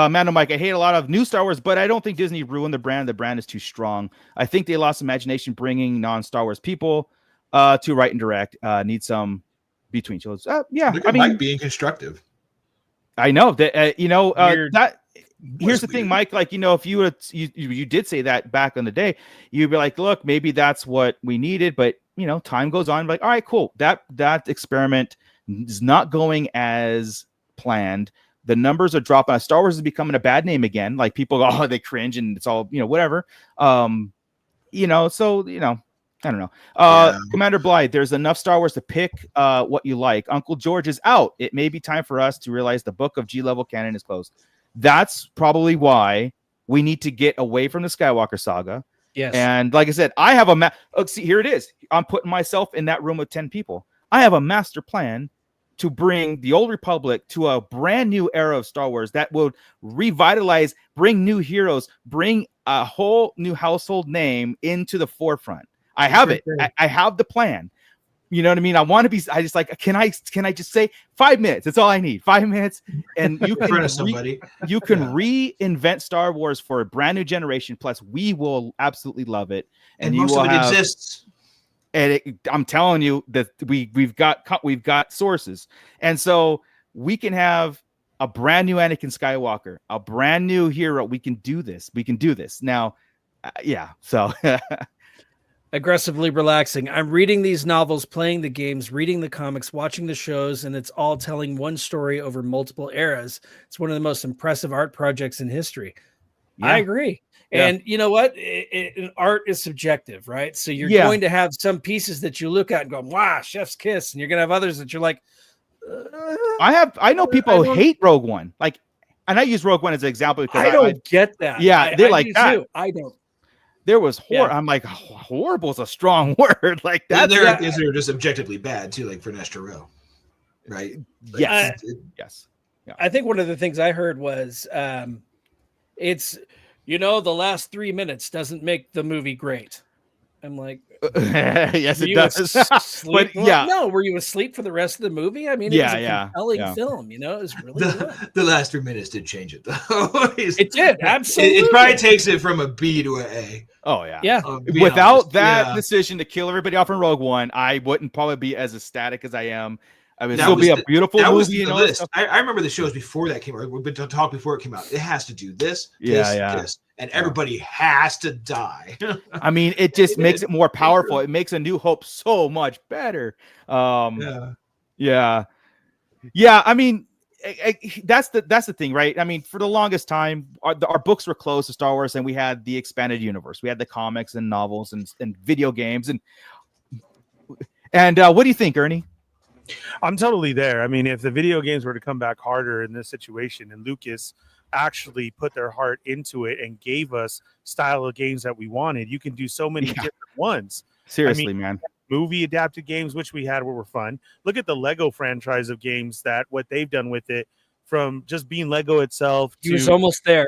Mando Mike, I hate a lot of new Star Wars, but I don't think Disney ruined the brand. The brand is too strong. I think they lost imagination bringing non-Star Wars people to write and direct. Need some between shows. Mike being constructive. I know that. That. Here's the thing, Mike. Like, if you did say that back in the day, you'd be like, look, maybe that's what we needed. But time goes on. Like, all right, cool. That experiment is not going as planned. The numbers are dropping. Star Wars is becoming a bad name again. Like, people go, oh, they cringe, and it's all whatever. So I don't know. Commander Blythe, there's enough Star Wars to pick what you like. Uncle George is out. It may be time for us to realize the book of G-level canon is closed. That's probably why we need to get away from the Skywalker saga. Yes. And like I said, I have a see, here it is. I'm putting myself in that room with 10 people. I have a master plan to bring the Old Republic to a brand new era of Star Wars that will revitalize, bring new heroes, bring a whole new household name into the forefront. I have it. I have the plan. You know what I mean? I just like, can I just say 5 minutes? That's all I need. 5 minutes. And you can, reinvent Star Wars for a brand new generation. Plus we will absolutely love it. And most of it exists. And I'm telling you that we've got sources. And so we can have a brand new Anakin Skywalker, a brand new hero. We can do this. Now. So aggressively relaxing. I'm reading these novels, playing the games, reading the comics, watching the shows, and it's all telling one story over multiple eras. It's one of the most impressive art projects in history. Yeah. I agree. Yeah. And you know what? Art is subjective, right? So you're going to have some pieces that you look at and go, wow, chef's kiss. And you're going to have others that you're like, I know people who hate Rogue One. Like, and I use Rogue One as an example because I don't get that. Yeah, they're like that. Too. I don't. There was horror. Yeah. I'm like, horrible is a strong word. Like that. They're just objectively bad too, like for Nestero, right? Like, yes. Yeah. I think one of the things I heard was, it's the last 3 minutes doesn't make the movie great. I'm like, yes, it does. But no, were you asleep for the rest of the movie? I mean, it was a compelling film. It was really good. The last 3 minutes did change it, though. It did, absolutely. It probably takes it from a B to an A. Oh yeah, yeah. Without that decision to kill everybody off in Rogue One, I wouldn't probably be as ecstatic as I am. I mean, it'll be a beautiful movie. Was the list. I remember the shows before that came out. We've been talking before it came out. It has to do this, this, and everybody has to die. I mean, it just makes it more powerful. It makes A New Hope so much better. Yeah. I mean, that's the thing, right? I mean, for the longest time, our books were closed to Star Wars, and we had the expanded universe. We had the comics and novels and video games, and what do you think, Ernie? I'm totally there. I mean, if the video games were to come back harder in this situation and Lucas actually put their heart into it and gave us style of games that we wanted, you can do so many different ones. Seriously, man. Movie adapted games, which we had, were fun. Look at the Lego franchise of games, that what they've done with it, from just being Lego itself to was almost there,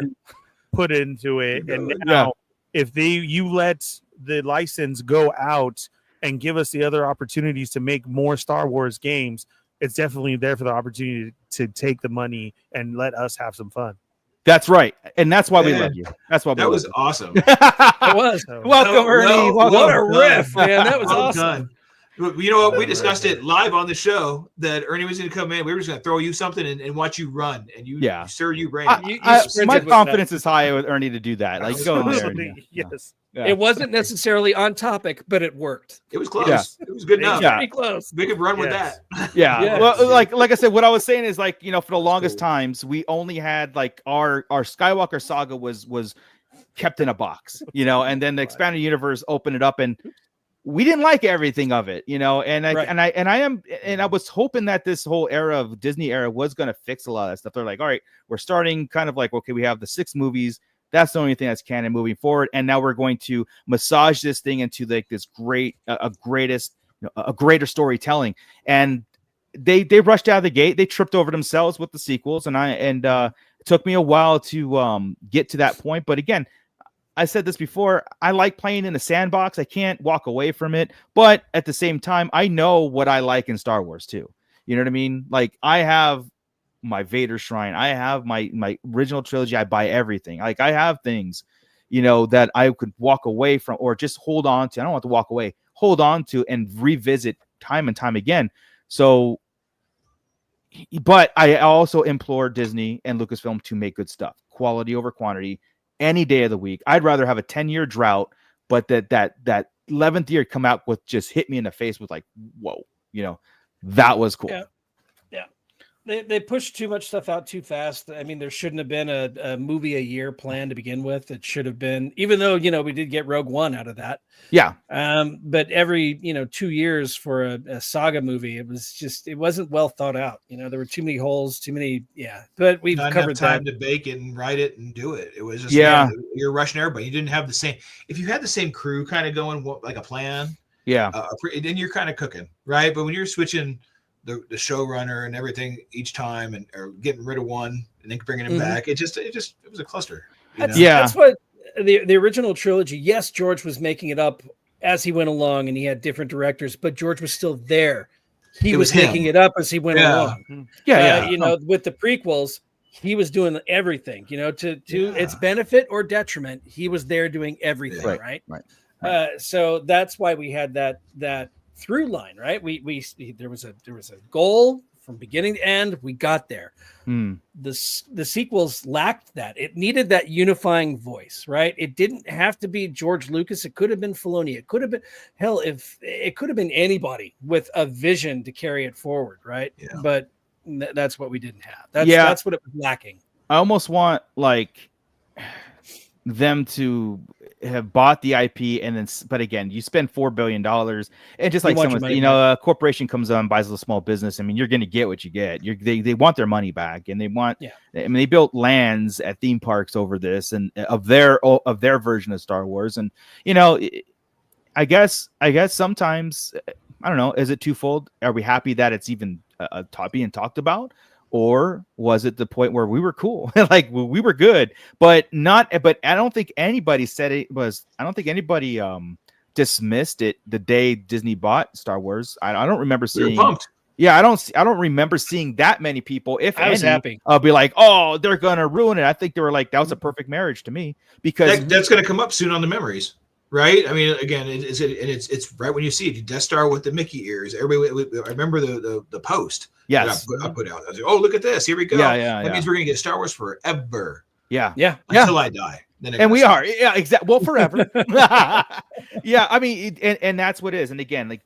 put into it. And now if you let the license go out and give us the other opportunities to make more Star Wars games, it's definitely there for the opportunity to take the money and let us have some fun. That's right. And that's why we love you. That's why that was awesome. It was. Welcome, Ernie. What a riff, man. That was awesome. Done. You know what? We discussed it live on the show that Ernie was going to come in. We were just going to throw you something and watch you run, and you ran. My confidence is high with Ernie to do that. Like, go in there. Yes. Yeah. It wasn't necessarily on topic, but it worked. It was close. Yeah. It was good enough. Pretty close. We could run with that. Yeah. Yeah. Well, like I said, what I was saying is, like, for the longest times, we only had like our Skywalker saga was kept in a box, and then the expanded universe opened it up, and we didn't like everything of it, and I was hoping that this whole era of Disney era was going to fix a lot of that stuff. They're like, all right, we're starting kind of like, okay, we have the 6 movies. That's the only thing that's canon moving forward. And now we're going to massage this thing into like this a greater storytelling. And they rushed out of the gate. They tripped over themselves with the sequels. And it took me a while to get to that point. But again, I said this before, I like playing in a sandbox. I can't walk away from it. But at the same time, I know what I like in Star Wars too. You know what I mean? Like, I have my Vader shrine. I have my original trilogy. I buy everything. Like, I have things, that I could walk away from or just hold on to. I don't want to walk away, hold on to and revisit time and time again. So, but I also implore Disney and Lucasfilm to make good stuff, quality over quantity, any day of the week. I'd rather have a 10-year drought, but that 11th year come out with just hit me in the face with like, whoa, that was cool. Yeah. They pushed too much stuff out too fast. I mean, there shouldn't have been a movie a year plan to begin with. It should have been, even though, we did get Rogue One out of that. Yeah. But every, 2 years for a saga movie, it wasn't well thought out. There were too many holes, but we've not covered enough time that. to bake it and write it and do it. It was just, you're rushing everybody. You didn't have the same, if you had the same crew kind of going like a plan, then you're kind of cooking, right? But when you're switching the showrunner and everything each time or getting rid of one and then bringing him back, it was a cluster. That's what the original trilogy. Yes, George was making it up as he went along, and he had different directors, but George was still there. He was making it up as he went along. With the prequels, he was doing everything. To its benefit or detriment, he was there doing everything. Right. So that's why we had that through line, right? We there was a goal from beginning to end. We got there. The sequels lacked that. It needed that unifying voice, right? It didn't have to be George Lucas. It could have been Filoni. It could have been if it could have been anybody with a vision to carry it forward, right? Yeah. But that's what we didn't have. That's what it was lacking. I almost want like them to have bought the IP and then, but again, you spend $4 billion and just like someone, a corporation comes on and buys a small business. I mean, you're going to get what you get. They want their money back, and they want. I mean, they built lands at theme parks over this and of their version of Star Wars, and I guess sometimes I don't know. Is it twofold? Are we happy that it's even being talked about? Or was it the point where we were cool, like we were good, but I don't think anybody said it was. I don't think anybody dismissed it the day Disney bought Star Wars. I don't remember seeing. We were pumped. Yeah, I don't remember seeing that many people. If I was happy, I'll be like, oh, they're gonna ruin it. I think they were like, that was a perfect marriage to me because that's gonna come up soon on the memories. Right. I mean, again, it's right when you see it. Death Star with the Mickey ears. Everybody, I remember the post. Yes, I put out. I was like, oh, look at this. Here we go. That means we're gonna get Star Wars forever. Yeah. Until I die. And we are. Yeah, exactly. Well, forever. Yeah. I mean, and that's what it is. And again, like,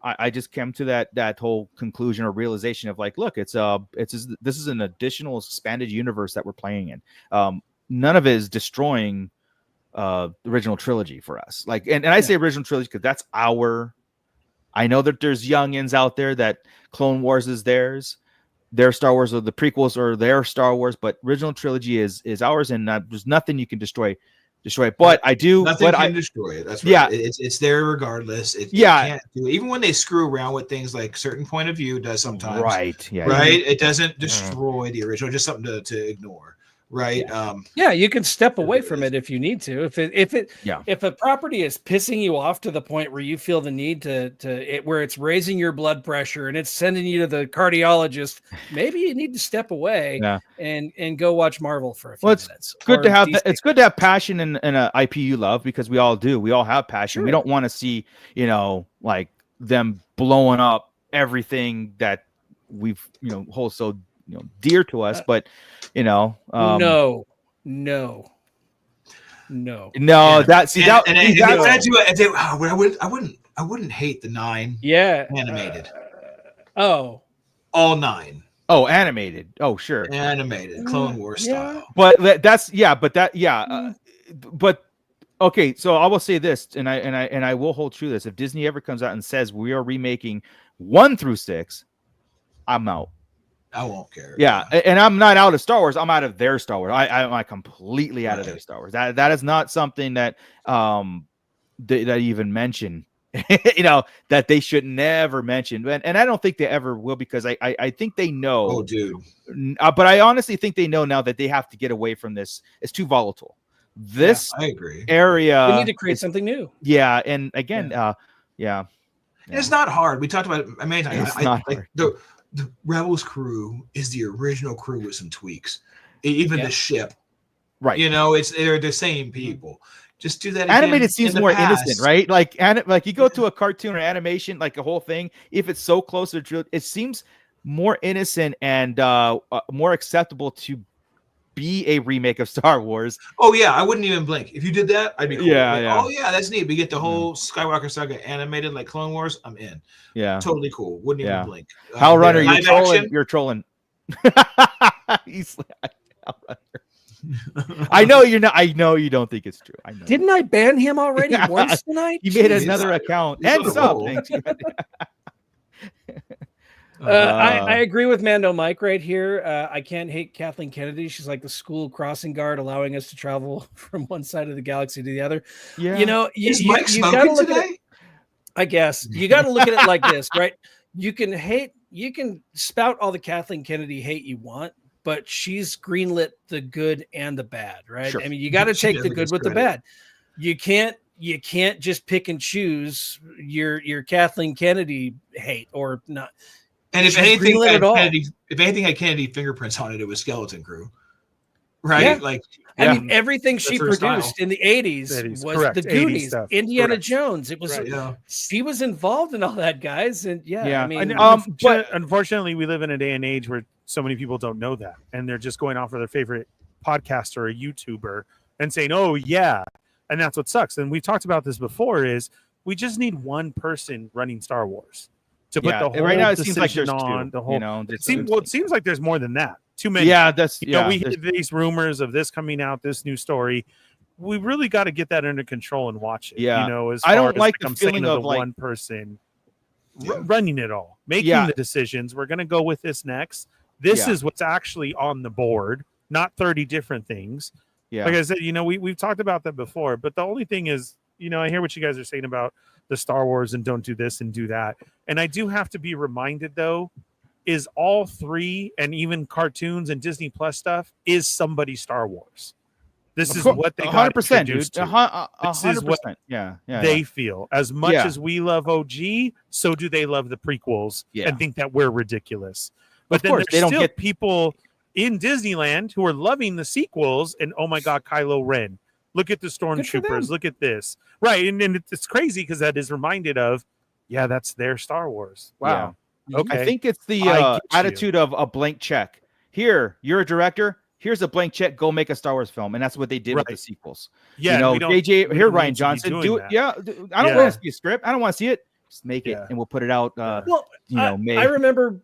I just came to that whole conclusion or realization of like, look, this is an additional expanded universe that we're playing in. None of it is destroying the original trilogy for us. Like, and I say original trilogy because that's I know that there's youngins out there that Clone Wars is theirs, their Star Wars, or the prequels or their Star Wars, but original trilogy is ours, and there's nothing you can destroy it. But I do. Nothing can destroy it. That's right. Yeah, it's there regardless. It can't do it. Even when they screw around with things like certain point of view does sometimes. Right. Yeah. Right. It doesn't destroy the original. Just something to ignore. right? Yeah, you can step away from it if you need to. Yeah. If a property is pissing you off to the point where you feel the need where it's raising your blood pressure and it's sending you to the cardiologist, maybe you need to step away and go watch Marvel for a few minutes. Good to have DC. it's good to have passion in an IP you love, because we all do. We all have passion. Sure. We don't want to see, like them blowing up everything that we've, hold so dear to us. But no. I wouldn't hate the 9. Yeah, animated. All 9. Oh, animated. Oh, sure. Animated Clone Wars style. But but okay, so I will say this, and I will hold true to this. If Disney ever comes out and says we are remaking 1 through 6, I'm out. I won't care. Yeah, and I'm not out of Star Wars. I'm out of their Star Wars. I'm completely out of their Star Wars. That is not something that that even mention. That they should never mention, and I don't think they ever will, because I think they know. Oh, dude. But I honestly think they know now that they have to get away from this. It's too volatile. This I agree. area, we need to create something new. Yeah, and again, it's not hard. We talked about it many times. It's not hard. The Rebels crew is the original crew with some tweaks. Even the ship, right? They're the same people. Just do that. Animated seems more innocent, right? Like you go to a cartoon or animation, like a whole thing. If it's so close to the truth, it seems more innocent and more acceptable to be a remake of Star Wars. Oh yeah, I wouldn't even blink if you did that. I'd be cool. Yeah. Oh yeah, that's neat. We get the whole Skywalker saga animated like Clone Wars. I'm in. Yeah, totally cool. Wouldn't even blink. Hal Runner, you're trolling. You're trolling. He's Hal Runner. I know you're not. I know you don't think it's true. I know. Didn't I ban him already once tonight? You made another account and sub. I agree with Mando Mike right here. I can't hate Kathleen Kennedy. She's like the school crossing guard, allowing us to travel from one side of the galaxy to the other. Yeah. Is Mike smoking today? I guess you got to look at it like this, right? You can spout all the Kathleen Kennedy hate you want, but she's greenlit the good and the bad, right? Sure. I mean, you got to take the good with the bad. You can't just pick and choose your Kathleen Kennedy hate or not. And if anything had Kennedy fingerprints on it, it was Skeleton Crew, right? Yeah. I mean, everything she produced in the 80s was correct. the Goonies, stuff. Indiana Correct. Jones. It was she was involved in all that, guys, and I mean, but unfortunately, we live in a day and age where so many people don't know that, and they're just going off of their favorite podcaster or YouTuber and saying, "Oh yeah," and that's what sucks. And we've talked about this before: is we just need one person running Star Wars to put the whole right now. It seems like there's on two, the whole. it seems like there's more than that. Too many. Yeah, we hear these rumors of this coming out, this new story. We really got to get that under control and watch it. Yeah, as I far don't as like the I'm feeling saying of the like one person running it all, making the decisions. We're going to go with this next. This is what's actually on the board, not 30 different things. Yeah, like I said, we've talked about that before. But the only thing is, I hear what you guys are saying about the Star Wars and don't do this and do that. And I do have to be reminded, though, is all 3 and even cartoons and Disney Plus stuff is somebody's Star Wars. This is what they got 100%, dude. 100%. Yeah. They feel as much as we love OG, so do they love the prequels and think that we're ridiculous. But of then course, there's still people in Disneyland who are loving the sequels and oh my God, Kylo Ren. Look at the stormtroopers. Look at this. Right. And it's crazy because that is reminded of, that's their Star Wars. Wow. Yeah. Okay. I think it's the attitude of a blank check. Here, you're a director. Here's a blank check. Go make a Star Wars film. And that's what they did with the sequels. Yeah. JJ, here, Ryan Johnson. Do it. Yeah. I don't want to see a script. I don't want to see it. Just make it and we'll put it out. I remember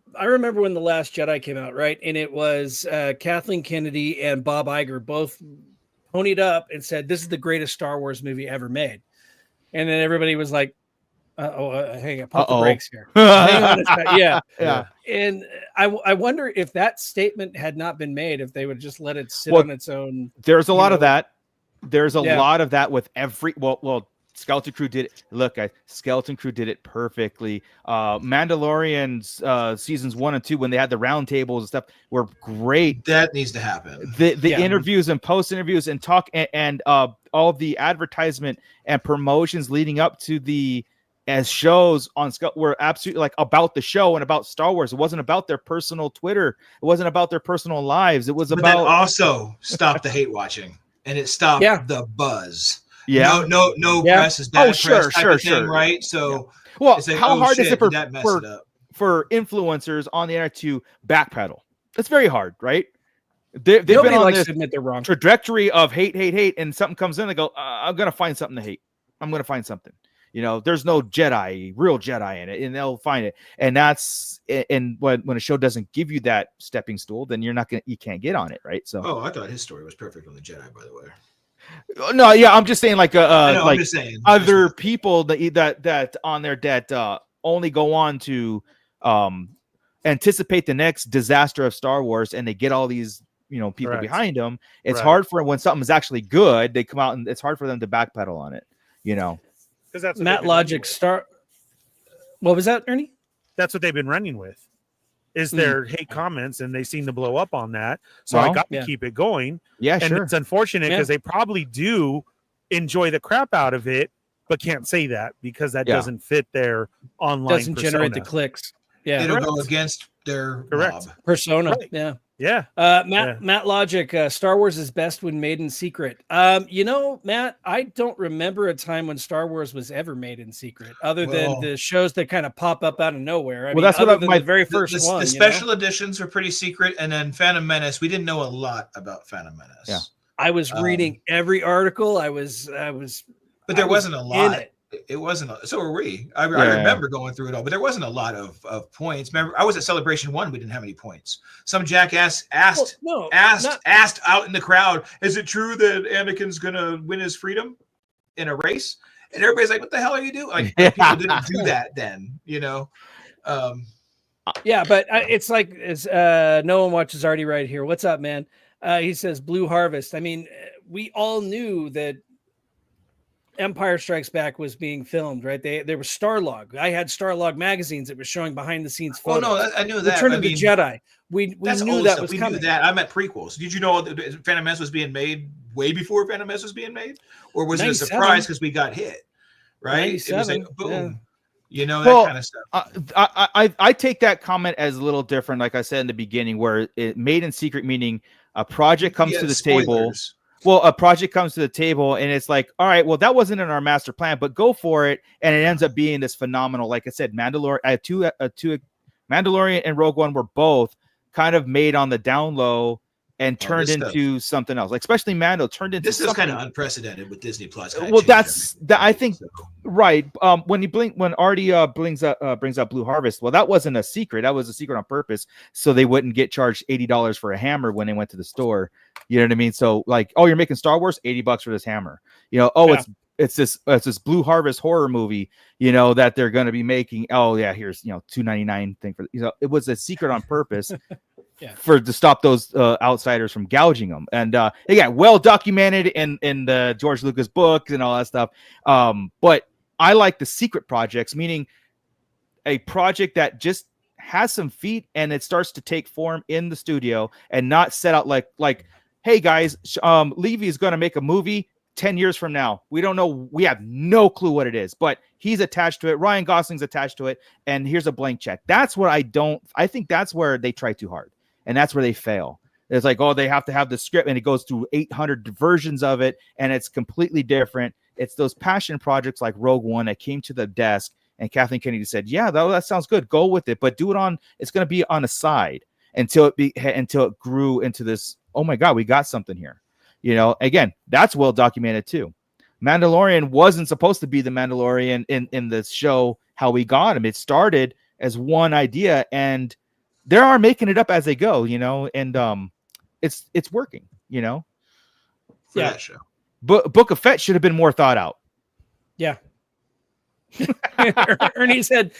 when The Last Jedi came out, right? And it was Kathleen Kennedy and Bob Iger both ponied up and said, "This is the greatest Star Wars movie ever made." And then everybody was like, hang on, pump the brakes here. Hang on a second. Yeah. And I wonder if that statement had not been made, if they would just let it sit on its own. There's a lot of that. There's a lot of that with every Skeleton Crew did it. Look, guys, Skeleton Crew did it perfectly. Mandalorian's seasons 1 and 2, when they had the round tables and stuff, were great. That needs to happen. The interviews and post interviews and talk and all the advertisement and promotions leading up to the shows on were absolutely like about the show and about Star Wars. It wasn't about their personal Twitter. It wasn't about their personal lives. It was but about that also stopped the hate watching, and it stopped the buzz. Yeah. No press is bad press type of thing, right? So well, it's like, how hard is it for influencers on the internet to backpedal? It's very hard, right? They've Nobody been on likes this to admit they're wrong. trajectory of hate, and something comes in, they go, I'm gonna find something to hate. I'm gonna find something. There's no real Jedi in it, and they'll find it. And that's when a show doesn't give you that stepping stool, then you can't get on it, right? So I thought his story was perfect on the Jedi, by the way. No, yeah, I'm just saying, like, I'm just saying. Other people that on there that only go on to anticipate the next disaster of Star Wars, and they get all these people Correct. behind them. It's Right. hard for when something is actually good, they come out, and it's hard for them to backpedal on it. Because that's what Matt they've been Logic running with. Star. What was that, Ernie? That's what they've been running with. Is their hate comments, and they seem to blow up on that. So I got to keep it going. Yeah, And sure. it's unfortunate because they probably do enjoy the crap out of it, but can't say that because that doesn't fit their online Doesn't generate the clicks. Yeah, It'll go against their mob. persona. Right. Yeah. Yeah. Matt Logic, Star Wars is best when made in secret. Matt, I don't remember a time when Star Wars was ever made in secret, other than the shows that kind of pop up out of nowhere. I mean, that's other what than my the very first one. The special editions were pretty secret, and then Phantom Menace. We didn't know a lot about Phantom Menace. Yeah. I was reading every article. I was, but there wasn't a lot. in it. It wasn't. So were we. I remember going through it all, but there wasn't a lot of points. Remember, I was at Celebration 1. We didn't have any points. Some jackass asked out in the crowd, "Is it true that Anakin's gonna win his freedom in a race?" And everybody's like, "What the hell are you doing?" Like, people didn't do that then, Yeah, but it's like no one watches Artie right here. What's up, man? He says Blue Harvest. I mean, we all knew that Empire Strikes Back was being filmed, right? There was Starlog. I had Starlog magazines that were showing behind the scenes photos. Oh no, I knew that. Return of the Jedi. We knew that was coming. Knew that. I meant prequels. Did you know that Phantom Menace was being made way before Phantom Menace was being made, or was it a surprise because we got hit? Right? It was like boom. Yeah. That kind of stuff. I take that comment as a little different. Like I said in the beginning, where it made in secret, meaning a project comes to the table. Well, a project comes to the table and it's like, all right, well, that wasn't in our master plan, but go for it. And it ends up being this phenomenal, like I said, Mandalorian. I have two Mandalorian and Rogue One were both kind of made on the down low and turned into something else. Like especially Mando turned into this is kind of unprecedented with Disney Plus. Well, that's that I think right. When Artie brings up Blue Harvest, well, that wasn't a secret. That was a secret on purpose, so they wouldn't get charged $80 for a hammer when they went to the store. You know what I mean? So like, oh, you're making Star Wars, $80 for this hammer. It's this Blue Harvest horror movie, that they're going to be making. Oh yeah, here's $2.99 thing for it was a secret on purpose. To stop those outsiders from gouging them, and they got well documented in the George Lucas book and all that stuff. But I like the secret projects, meaning a project that just has some feet and it starts to take form in the studio and not set out like, hey guys, Levy is going to make a movie 10 years from now. We don't know. We have no clue what it is, but he's attached to it. Ryan Gosling's attached to it, and here's a blank check. That's what I think that's where they try too hard. And that's where they fail. It's like, oh, they have to have the script, and it goes through 800 versions of it, and it's completely different. It's those passion projects like Rogue One that came to the desk, and Kathleen Kennedy said, yeah, that sounds good. Go with it, but do it it's going to be on a side until it grew into this, oh my God, we got something here. Again, that's well documented too. Mandalorian wasn't supposed to be the Mandalorian in the show, how we got him. It started as one idea, and they are making it up as they go, and it's working, For that show. Book of Fett should have been more thought out. Yeah. Ernie's head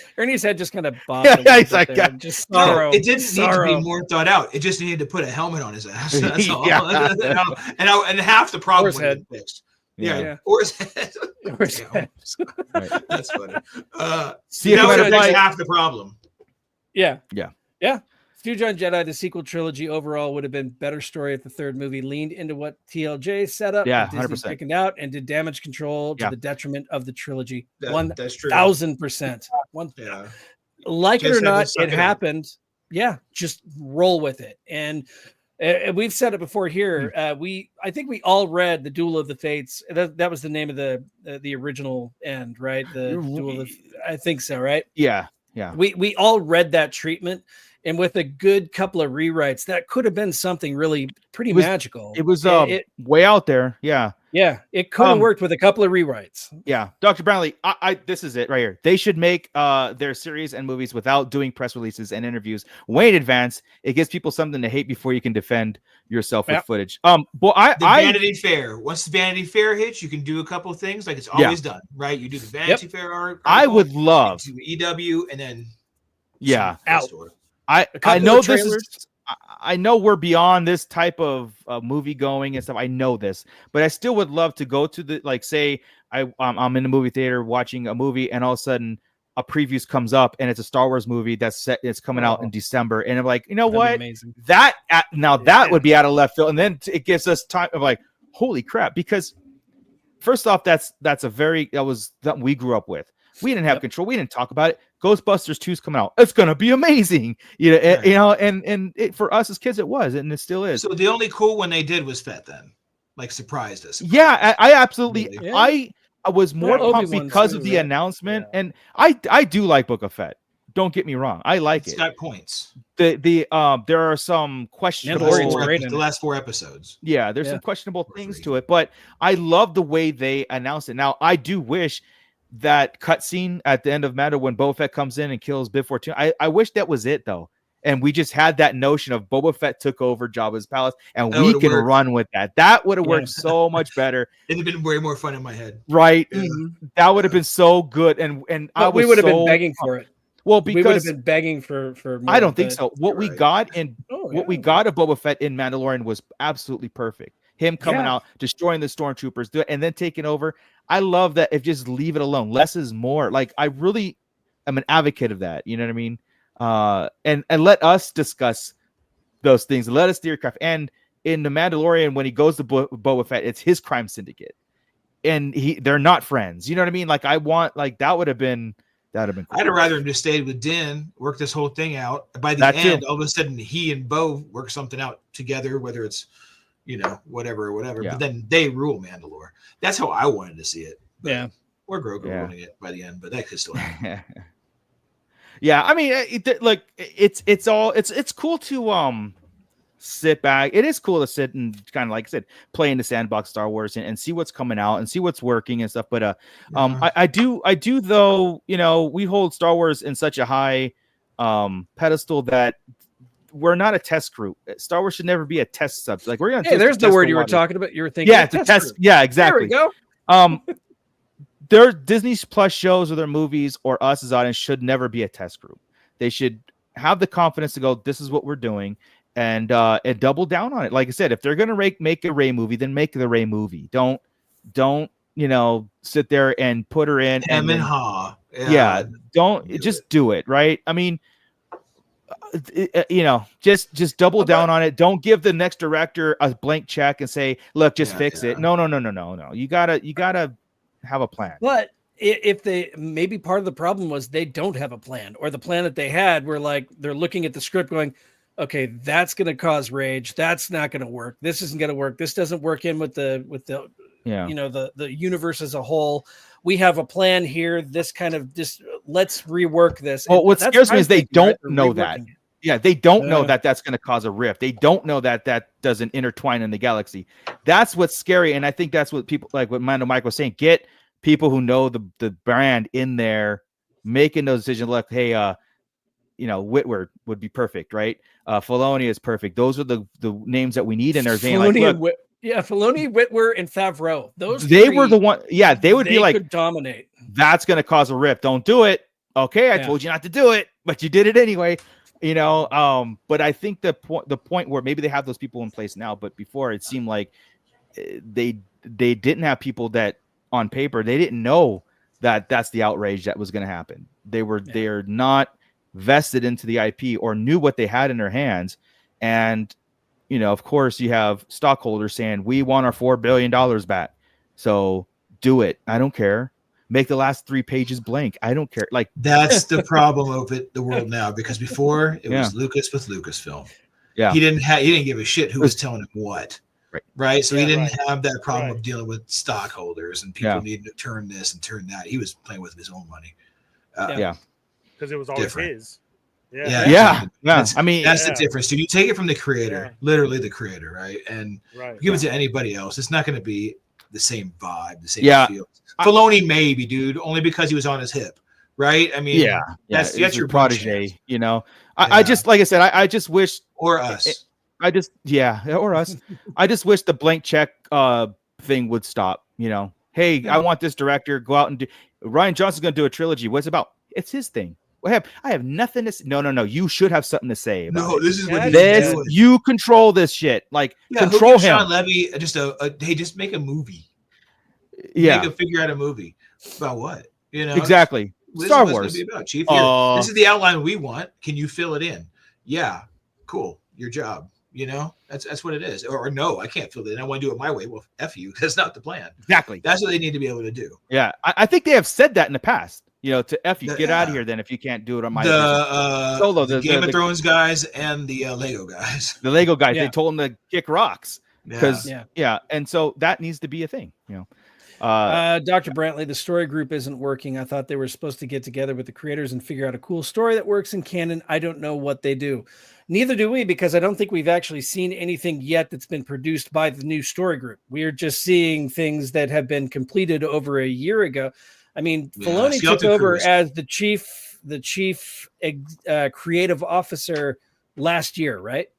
just kind of bobbed. He's like, just sorrow. No, it didn't need to be more thought out. It just needed to put a helmet on his ass. That's all. And half the problem would have been fixed. Yeah. Or his head. Or his head. Right. That's funny. See, that would if fix half the problem. Yeah. Yeah. Future on Jedi, the sequel trilogy overall would have been better story if the third movie leaned into what TLJ set up. Yeah, but Disney 100%. picking out and did damage control to Yeah. the detriment of the trilogy. That's true. 1,000%. Yeah. Like it Just or had to not, suck it it up. happened. Yeah, just roll with it. And we've said it before here. I think we all read the Duel of the Fates. That was the name of the original end, right? The Duel of. I think so, right? Yeah. We all read that treatment, and with a good couple of rewrites, that could have been something really pretty magical. It was way out there. Yeah. Yeah, it could have worked with a couple of rewrites. Yeah, Dr. Brownlee, I this is it right here. They should make their series and movies without doing press releases and interviews way in advance. It gives people something to hate before you can defend yourself with footage. But Vanity Fair. Once the Vanity Fair hits, you can do a couple of things like it's always done, right? You do the Vanity Fair article. I would love to EW and then out. I know this is. I know we're beyond this type of movie going and stuff. I know this, but I still would love to go to the say I'm in the movie theater watching a movie, and all of a sudden a previews comes up and it's a Star Wars movie it's coming out in December, and I'm like, you know what? Amazing. That would be out of left field, and then it gives us time of like, holy crap! Because first off, that was something we grew up with. We didn't have control. We didn't talk about it. Ghostbusters 2 is coming out. It's gonna be amazing, and for us as kids, it was, and it still is. So the only cool one they did was Fett, then, like surprised us. Yeah, I absolutely. Really? I was more pumped Obi-Wan because too, of the right? announcement, and I do like Book of Fett. Don't get me wrong, I like It's it. got points. There are some questionable. Mandalorian's great in The last 4 episodes. Yeah, there's some questionable things to it, but I love the way they announced it. Now, I do wish that cutscene at the end of Mando when Boba Fett comes in and kills Bib Fortuna. I wish that was it though, and we just had that notion of Boba Fett took over Jabba's palace, and we can run with that. That would have worked so much better. It'd have been way more fun in my head. Right? Yeah. That would have been so good, and we would have been begging for it. Well, we would have because been begging for more, I don't think so. What we got of Boba Fett in Mandalorian was absolutely perfect. Him coming out, destroying the stormtroopers, and then taking over. I love that. If just leave it alone, less is more. Like, I really am an advocate of that. You know what I mean? And let us discuss those things. Let us steer craft. And in the Mandalorian, when he goes to Boba Fett, it's his crime syndicate, and they're not friends. You know what I mean? Like, that would have been. That'd have been cool. I'd have rather him just stayed with Din, work this whole thing out. By the end, all of a sudden, he and Bo work something out together, whether it's whatever. Yeah. But then they rule Mandalore. That's how I wanted to see it. But, or Grogu ruling it by the end, but that could still happen. Yeah, I mean, it's cool to sit back. It is cool to sit and kind of, like I said, play in the sandbox Star Wars and see what's coming out and see what's working and stuff. But I do though. We hold Star Wars in such a high pedestal that we're not a test group. Star Wars should never be a test subject. Like, we're gonna. Hey, there's the word you were talking about. You were thinking. Yeah, to test. Yeah, exactly. There we go. Their Disney Plus shows or their movies or us as audience should never be a test group. They should have the confidence to go, this is what we're doing, and double down on it. Like I said, if they're gonna make a Rey movie, then make the Rey movie. Don't sit there and put her in and Ha. Don't just do it, right? I mean, just double down on it. Don't give the next director a blank check and say, look, just fix it. No. You gotta have a plan. But if maybe part of the problem was they don't have a plan, or the plan that they had were like, they're looking at the script going, okay, that's going to cause rage. That's not going to work. This isn't going to work. This doesn't work in with the the universe as a whole. We have a plan here. This kind of just let's rework this. Well, what scares me is they don't know that. Yeah, they don't know that that's going to cause a rift. They don't know that doesn't intertwine in the galaxy. That's what's scary, and I think that's what people like. What Mando Mike was saying. Get people who know the brand in there, making those decisions. Like, hey, Whitworth would be perfect, right? Filoni is perfect. Those are the names that we need in there. Filoni, Whitworth, and Favreau. They were the one. Yeah, they would be like could dominate. That's going to cause a rift. Don't do it. Okay, I told you not to do it, but you did it anyway. But I think the point where maybe they have those people in place now, but before it seemed like they they didn't have people that on paper, they didn't know that that's the outrage that was going to happen. They're not vested into the IP or knew what they had in their hands. And, of course you have stockholders saying, we want our $4 billion back. So do it. I don't care. Make the last 3 pages blank. I don't care. Like, that's the problem of the world now, because before it was Lucas with Lucasfilm. Yeah. He didn't give a shit who was telling him what. Right. So he didn't have that problem of dealing with stockholders and people needing to turn this and turn that. He was playing with his own money. Because it was always different. His. Yeah. I mean, that's the difference. Dude, you take it from the creator, literally the creator, right? And give it to anybody else. It's not going to be the same vibe, the same feel. Filoni maybe, dude, only because he was on his hip, right? I mean, that's your protege, I just, like I said, I just wish, or us. Or us. I just wish the blank check thing would stop. Hey, I want this director, go out and do. Ryan Johnson's going to do a trilogy. What's it about? It's his thing. I have nothing to say. No. You should have something to say about it. This is what you control this shit. Like, control him. Sean Levy, just make a movie. Figure out a movie about what? Exactly. Star Wars. Be about, Chief. This is the outline we want. Can you fill it in? Yeah, cool. Your job. That's what it is. Or no, I can't fill it in. I want to do it my way. Well, F you. That's not the plan. Exactly. That's what they need to be able to do. Yeah, I think they have said that in the pass. To F you, get out of here. Then if you can't do it on my solo, the Game of Thrones guys and the Lego guys. The Lego guys. They told them to kick rocks because and so that needs to be a thing. Dr. Brantley, the story group isn't working. I thought they were supposed to get together with the creators and figure out a cool story that works in canon. I don't know what they do. Neither do we, because I don't think we've actually seen anything yet that's been produced by the new story group. We're just seeing things that have been completed over a year ago. I mean, Filoni took over as the chief creative officer last year, right?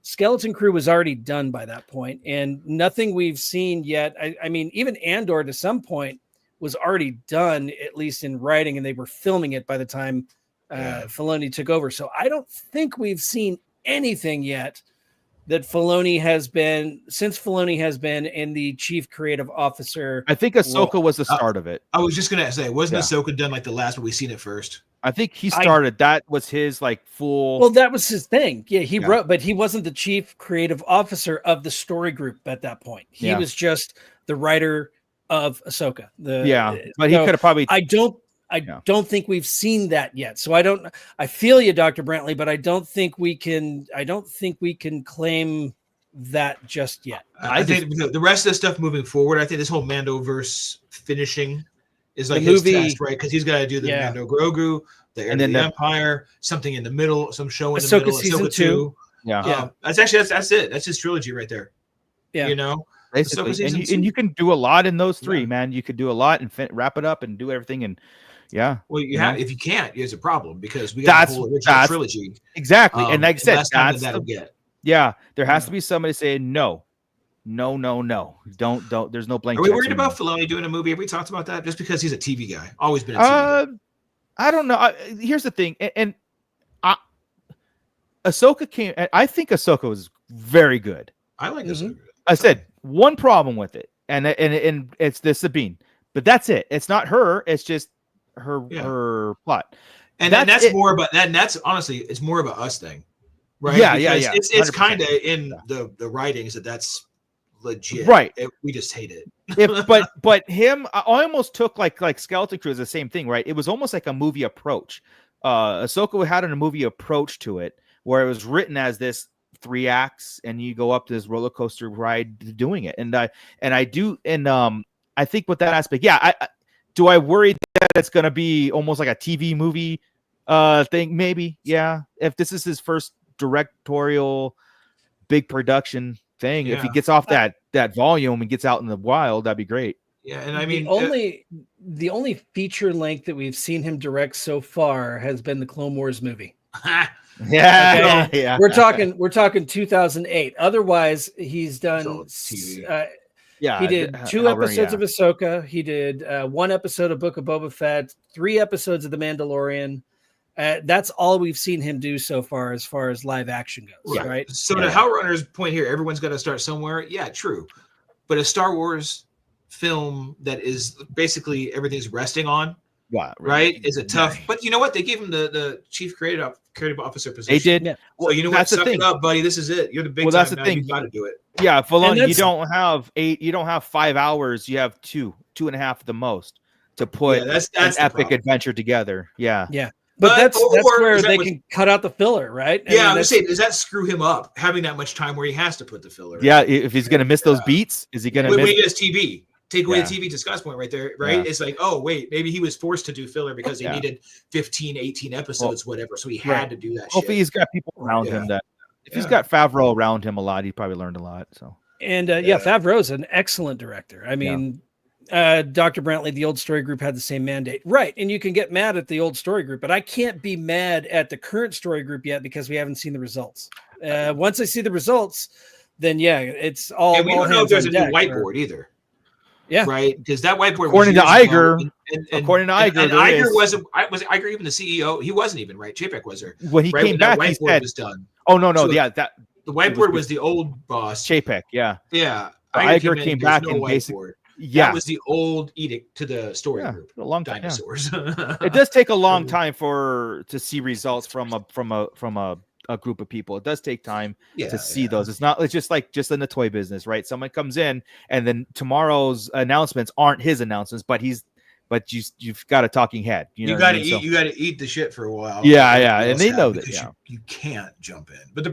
Skeleton Crew was already done by that point, and nothing we've seen yet. I mean, even Andor to some point was already done, at least in writing, and they were filming it by the time Filoni took over. So I don't think we've seen anything yet that Filoni has been in the chief creative officer. I think Ahsoka was the start of it. I was just going to say, wasn't Ahsoka done like the last, but we seen it first? I think he started. That was his full. Well, that was his thing. Yeah, he wrote, but he wasn't the chief creative officer of the story group at that point. He was just the writer of Ahsoka. But he could have probably. I don't think we've seen that yet. So I feel you, Dr. Brantley, but I don't think we can claim that just yet. I think the rest of the stuff moving forward, I think this whole Mandoverse finishing is like his test, right? Because he's got to do the Mando Grogu, the Heir to the Empire, something in the middle, some show in the middle, season 2. That's it. That's his trilogy right there. Yeah, basically, and you can do a lot in those 3, man. You could do a lot and wrap it up and do everything and. Yeah. Well, if you can't, it's a problem because we got a whole original trilogy. Exactly. And like I said, that'll get. Yeah. There has to be somebody saying no. Don't. There's no blank. Are we worried about Filoni doing a movie? Have we talked about that? Just because he's a TV guy, always been a TV guy. I don't know. Here's the thing, and Ahsoka came. I think Ahsoka was very good. I like Ahsoka. I said one problem with it, and it's the Sabine, but that's it. It's not her. It's just her plot, and that's more about that. And that's honestly, it's more of a us thing, right? Yeah. It's kind of in the writings that's legit, right? We just hate it. but him, I almost took like Skeleton Crew is the same thing, right? It was almost like a movie approach. Ahsoka had a movie approach to it, where it was written as this 3 acts, and you go up this roller coaster ride doing it, and I think with that aspect, do I worry that it's going to be almost like a TV movie thing? Maybe, yeah. If this is his first directorial big production thing, if he gets off that volume and gets out in the wild, that'd be great. Yeah, and I mean, the only feature length that we've seen him direct so far has been the Clone Wars movie. Yeah. We're talking 2008. Otherwise, he's done. He did 2 episodes of Ahsoka. He did 1 episode of Book of Boba Fett, 3 episodes of The Mandalorian. That's all we've seen him do so far as live action goes, right? So to Howrunner's point here, everyone's got to start somewhere. Yeah, true. But a Star Wars film that is basically everything's resting on, Wow, right? Is a tough, but you know what? They gave him the chief creative officer position. They did. Yeah. Well, So you know what? that's the Suck thing. it up, buddy. This is it. You're the big Well, time that's the now. thing. You got to do it. Yeah, Filoni, you that's- don't have 8. You don't have 5 hours. You have 2.5 at the most to put that's an the epic problem. adventure together. Yeah. Yeah. But But- that's or where is that they what- can cut out the filler, right? Yeah, I mean, would that's- say, does that screw him up having that much time where he has to put the filler? Yeah. If he's gonna miss those beats, is he gonna When miss? he does TV, take away Yeah. the TV discuss point right there, right? Yeah. It's like, oh wait, maybe he was forced to do filler because he Yeah. needed 15, 18 episodes, whatever. So he had Right. to do that. Hopefully, shit. he's got people around Yeah. him that. If he's Yeah. got Favreau around him a lot, he probably learned a lot. So And Yeah. Favreau's an excellent director. I mean, Dr. Brantley, the old story group had the same mandate. Right. And you can get mad at the old story group, but I can't be mad at the current story group yet because we haven't seen the results. Once I see the results, then it's all. And we all don't know if hands there's a on new deck, whiteboard either. Yeah. Right. Because that whiteboard, According was to years ago, Iger- and according to Iger, and there Iger is. was Iger even the CEO? He wasn't even, right. Chapek was there. when he Right came when that back, he whiteboard said, was done. "Oh no, So- yeah, that The whiteboard was was the old boss. Chapek, yeah, Yeah. Iger in, came there's back no and whiteboard. basically, That yeah, was the old edict to the story yeah, group. a long time. Yeah. Dinosaurs. It does take a long time to see results from a group of people. It does take time to see those. It's just in the toy business, right? Someone comes in and then tomorrow's announcements aren't his announcements, but you've got a talking head. You know got what I to mean? eat. You got to eat the shit for a while. Yeah, Like yeah, everybody and else they have, know that, because yeah. you can't jump in. But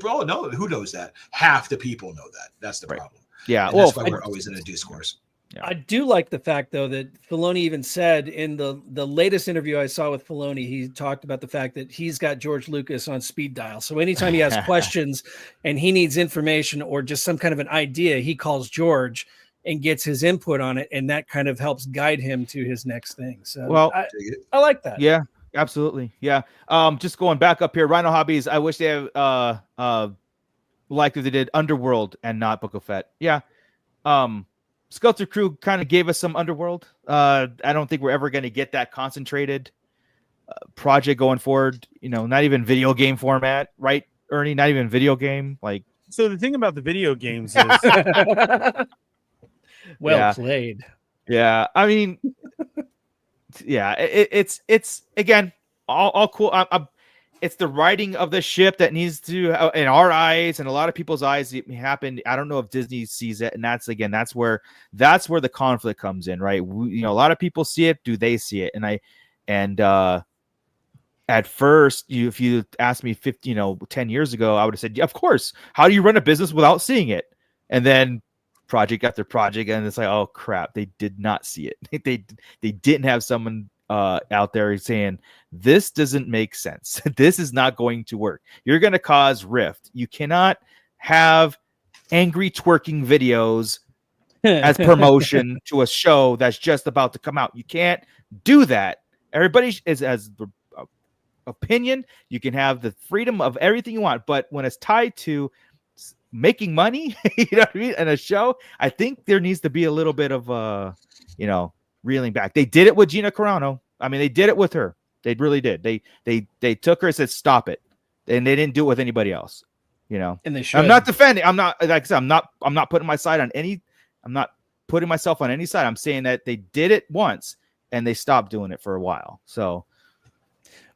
who knows that? Half the people know that. That's the Right. problem. Yeah, And well, that's why we're always in a discourse. Yeah. I do like the fact, though, that Filoni even said in the latest interview I saw with Filoni, he talked about the fact that he's got George Lucas on speed dial. So anytime he has questions and he needs information or just some kind of an idea, he calls George and gets his input on it, and that kind of helps guide him to his next thing. So Well, I like that. yeah, absolutely, yeah. Just going back up here, Rhino Hobbies. I wish they have like if they did Underworld and not Book of Fett. Yeah. Skelter Crew kind of gave us some Underworld. I don't think we're ever going to get that concentrated project going forward. You know, not even video game format, right, Ernie? Not even video game. Like, So the thing about the video games is Well Yeah. played. yeah, I mean, yeah, it's again all cool. It's the writing of the ship that needs to, in our eyes and a lot of people's eyes, it happened. I don't know if Disney sees it, and that's where the conflict comes in, right? A lot of people see it. Do they see it? And at first, if you asked me 10 years ago, I would have said, yeah, of course. How do you run a business without seeing it? And then project after project, and it's like, oh crap, they did not see it. They didn't have someone out there saying, this doesn't make sense. This is not going to work. You're going to cause rift. You cannot have angry twerking videos as promotion to a show that's just about to come out. You can't do that. Everybody has the opinion. You can have the freedom of everything you want, but when it's tied to making money, you know what I mean, in a show, I think there needs to be a little bit of reeling back. They did it with Gina Carano. I mean, they did it with her. They really did. They took her and said, stop it. And they didn't do it with anybody else, And they should. I'm not defending. I'm not, like I said, I'm not putting my side on any, I'm not putting myself on any side. I'm saying that they did it once and they stopped doing it for a while. So,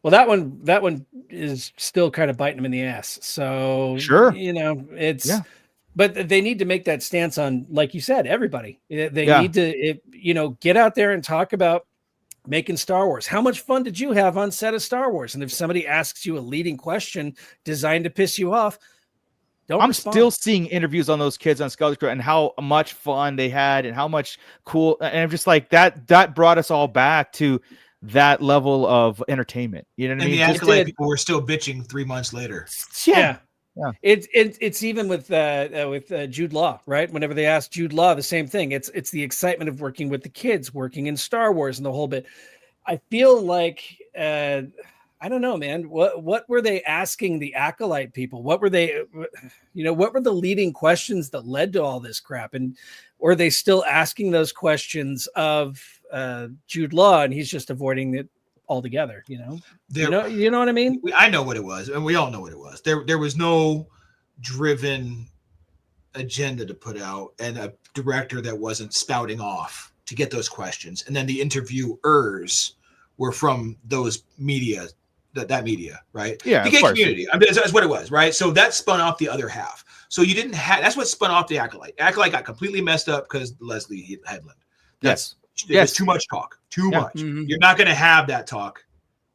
well, that one is still kind of biting them in the ass. So Sure. It's, Yeah. but they need to make that stance on, like you said, everybody. They Yeah. need to, get out there and talk about making Star Wars. How much fun did you have on set of Star Wars? And if somebody asks you a leading question designed to piss you off, don't I'm respond. still seeing interviews on those kids on Skelter Crew and how much fun they had and how much cool. And I'm just like, that brought us all back to that level of entertainment. You know what I And mean? the Just- accolade people were still bitching 3 months later. Yeah. Yeah. It's even with Jude Law, right? Whenever they ask Jude Law, the same thing. It's the excitement of working with the kids, working in Star Wars and the whole bit. I feel like I don't know, man. What were they asking the acolyte people? What were they, what were the leading questions that led to all this crap? And or are they still asking those questions of Jude Law, and he's just avoiding it altogether? You know what I mean? I know what it was, and we all know what it was. There was no driven agenda to put out and a director that wasn't spouting off to get those questions. And then the interviewers were from those media, that media, right? Yeah, the of gay course. community. I mean, that's what it was, right? So that spun off the other half. So you didn't have, that's what spun off the Acolyte. Acolyte got completely messed up because Leslie Headland. Yes. It was too much talk, too Yeah. much. Mhm. You're not going to have that talk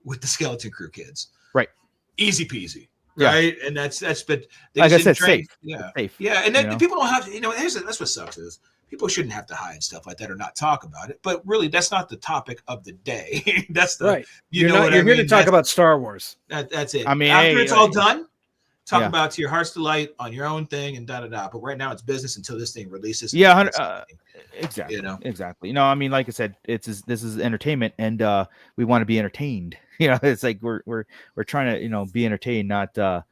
with the Skeleton Crew kids. Right. Easy peasy. Yeah. Right. And that's, but they Like I just didn't said, train- safe. Yeah. Safe. Yeah. And then you know? people don't have to, that's what sucks is people shouldn't have to hide stuff like that or not talk about it. But really, that's not the topic of the day. That's the, Right. you know You're what here I mean? to talk about Star Wars. That's it. I mean, after hey, it's all done, talk yeah. about to your heart's delight on your own thing and da. But right now it's business until this thing releases. Yeah, That's exactly. you know? Exactly. I mean, like I said, this is entertainment, and we want to be entertained. It's like we're trying to be entertained, not go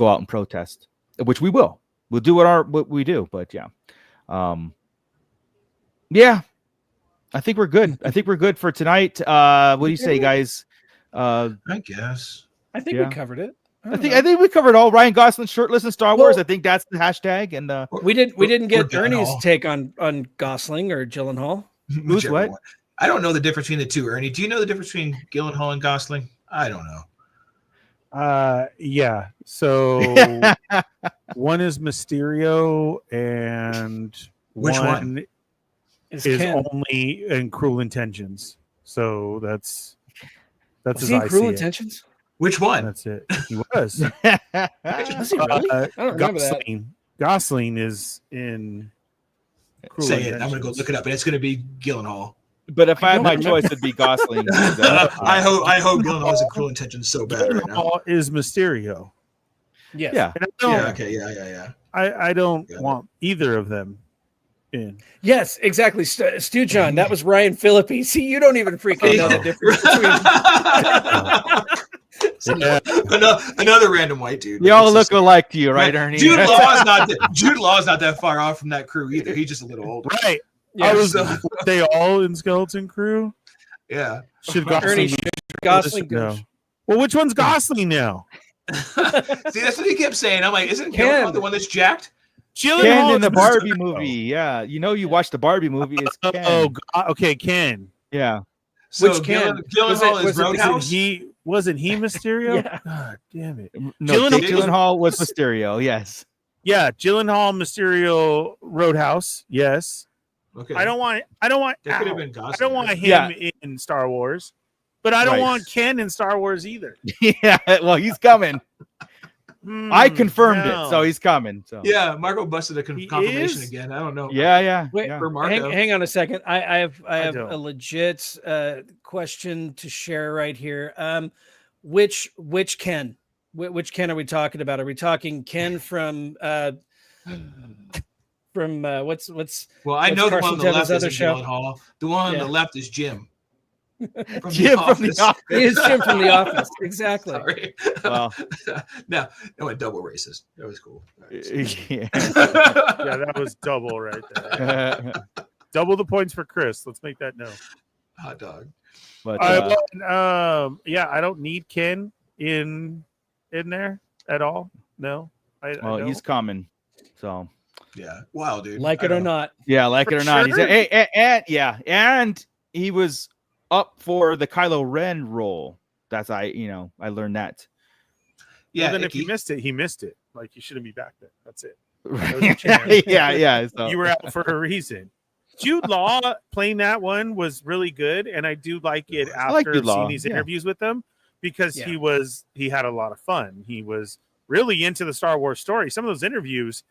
out and protest, which we will. We'll do what we do. But yeah, yeah. I think we're good. I think we're good for tonight. What do you say, guys? I guess. I think Yeah. we covered it. I think we covered all. Ryan Gosling shirtless in Star Wars. I think that's the hashtag. And we didn't get We're done Ernie's all. take on Gosling or Gyllenhaal. Who's Whichever what? one. I don't know the difference between the two, Ernie. Do you know the difference between Gyllenhaal and Gosling? I don't know. Yeah. So one is Mysterio and Which one? Is is Ken. only in Cruel Intentions. So that's Was as he in I Cruel see it. Intentions? Which one? That's it. He was. Was he really? I don't remember that. Gosling is in Cruel Say it. I'm gonna go Intentions. look it up, and it's gonna be Gyllenhaal. but if I had don't my remember. choice, it'd be Gosling. I hope Gyllenhaal's in Cruel Intentions so bad right now. Gyllenhaal is Mysterio. Yes. Yeah. And I don't, Yeah. Okay. Yeah. I don't Yeah. want either of them in. Yes, exactly. Stu John, that was Ryan Phillippe. See, you don't even freaking know the difference between. Yeah. Another random white dude. They all It's look just- alike to you, right, Ernie? Jude Law's not that far off from that crew either. He's just a little older. Right. Yeah, I was so- were they all in Skeleton Crew? Yeah. Should Ernie, Gosling Gosling no. goes. Well, which one's Gosling now? See, that's what he kept saying. I'm like, isn't Ken. Gyllenhaal the one that's jacked? Ken in the is Barbie Mysterio. movie. Yeah, you watched the Barbie movie. It's Ken. Oh, okay, Ken. Yeah. So Which Ken? Gyllenhaal Was is it- Roadhouse. Wasn't he Mysterio? Yeah. God damn it. No, Gyllenhaal- Jake Gyllenhaal was Mysterio. Yes. Yeah, Gyllenhaal, Mysterio, Roadhouse. Yes. Okay. I don't want. That could have ow. been Gosling. I don't want him Yeah. in Star Wars, but I don't Right. want Ken in Star Wars either. Yeah. Well, he's coming. I confirmed no. it, so he's coming. So Yeah, Marco busted a He confirmation is? again. I don't know. yeah. Wait, yeah. For Marco. hang on a second. I have don't. a legit question to share right here. Which Ken? Which Ken are we talking about? Are we talking Ken from what's Well, I What's know the one Carson on the Tevez' left other is show? Gyllenhaal. The one on Yeah. the left is Jim. From Jim from the office. He is Jim from The Office? Exactly. Sorry. Well, no, went double racist. That was cool. yeah. Yeah, that was double right there. Double the points for Chris. Let's make that known. Hot dog. but Yeah, I don't need Ken in there at all. No, I well, don't. he's coming. So Yeah. Wow, dude. Like I it or don't know. not. yeah, like For it or not, he's sure. and he was up for the Kylo Ren role. That's I learned that. Yeah. Well, then if Icky. you missed it, he missed it. Like you shouldn't be back there. That's it. was a chance. yeah. So. You were out for a reason. Jude Law playing that one was really good, and I do like it I like after Jude Law, seeing these yeah. interviews with him because Yeah. he had a lot of fun. He was really into the Star Wars story. Some of those interviews,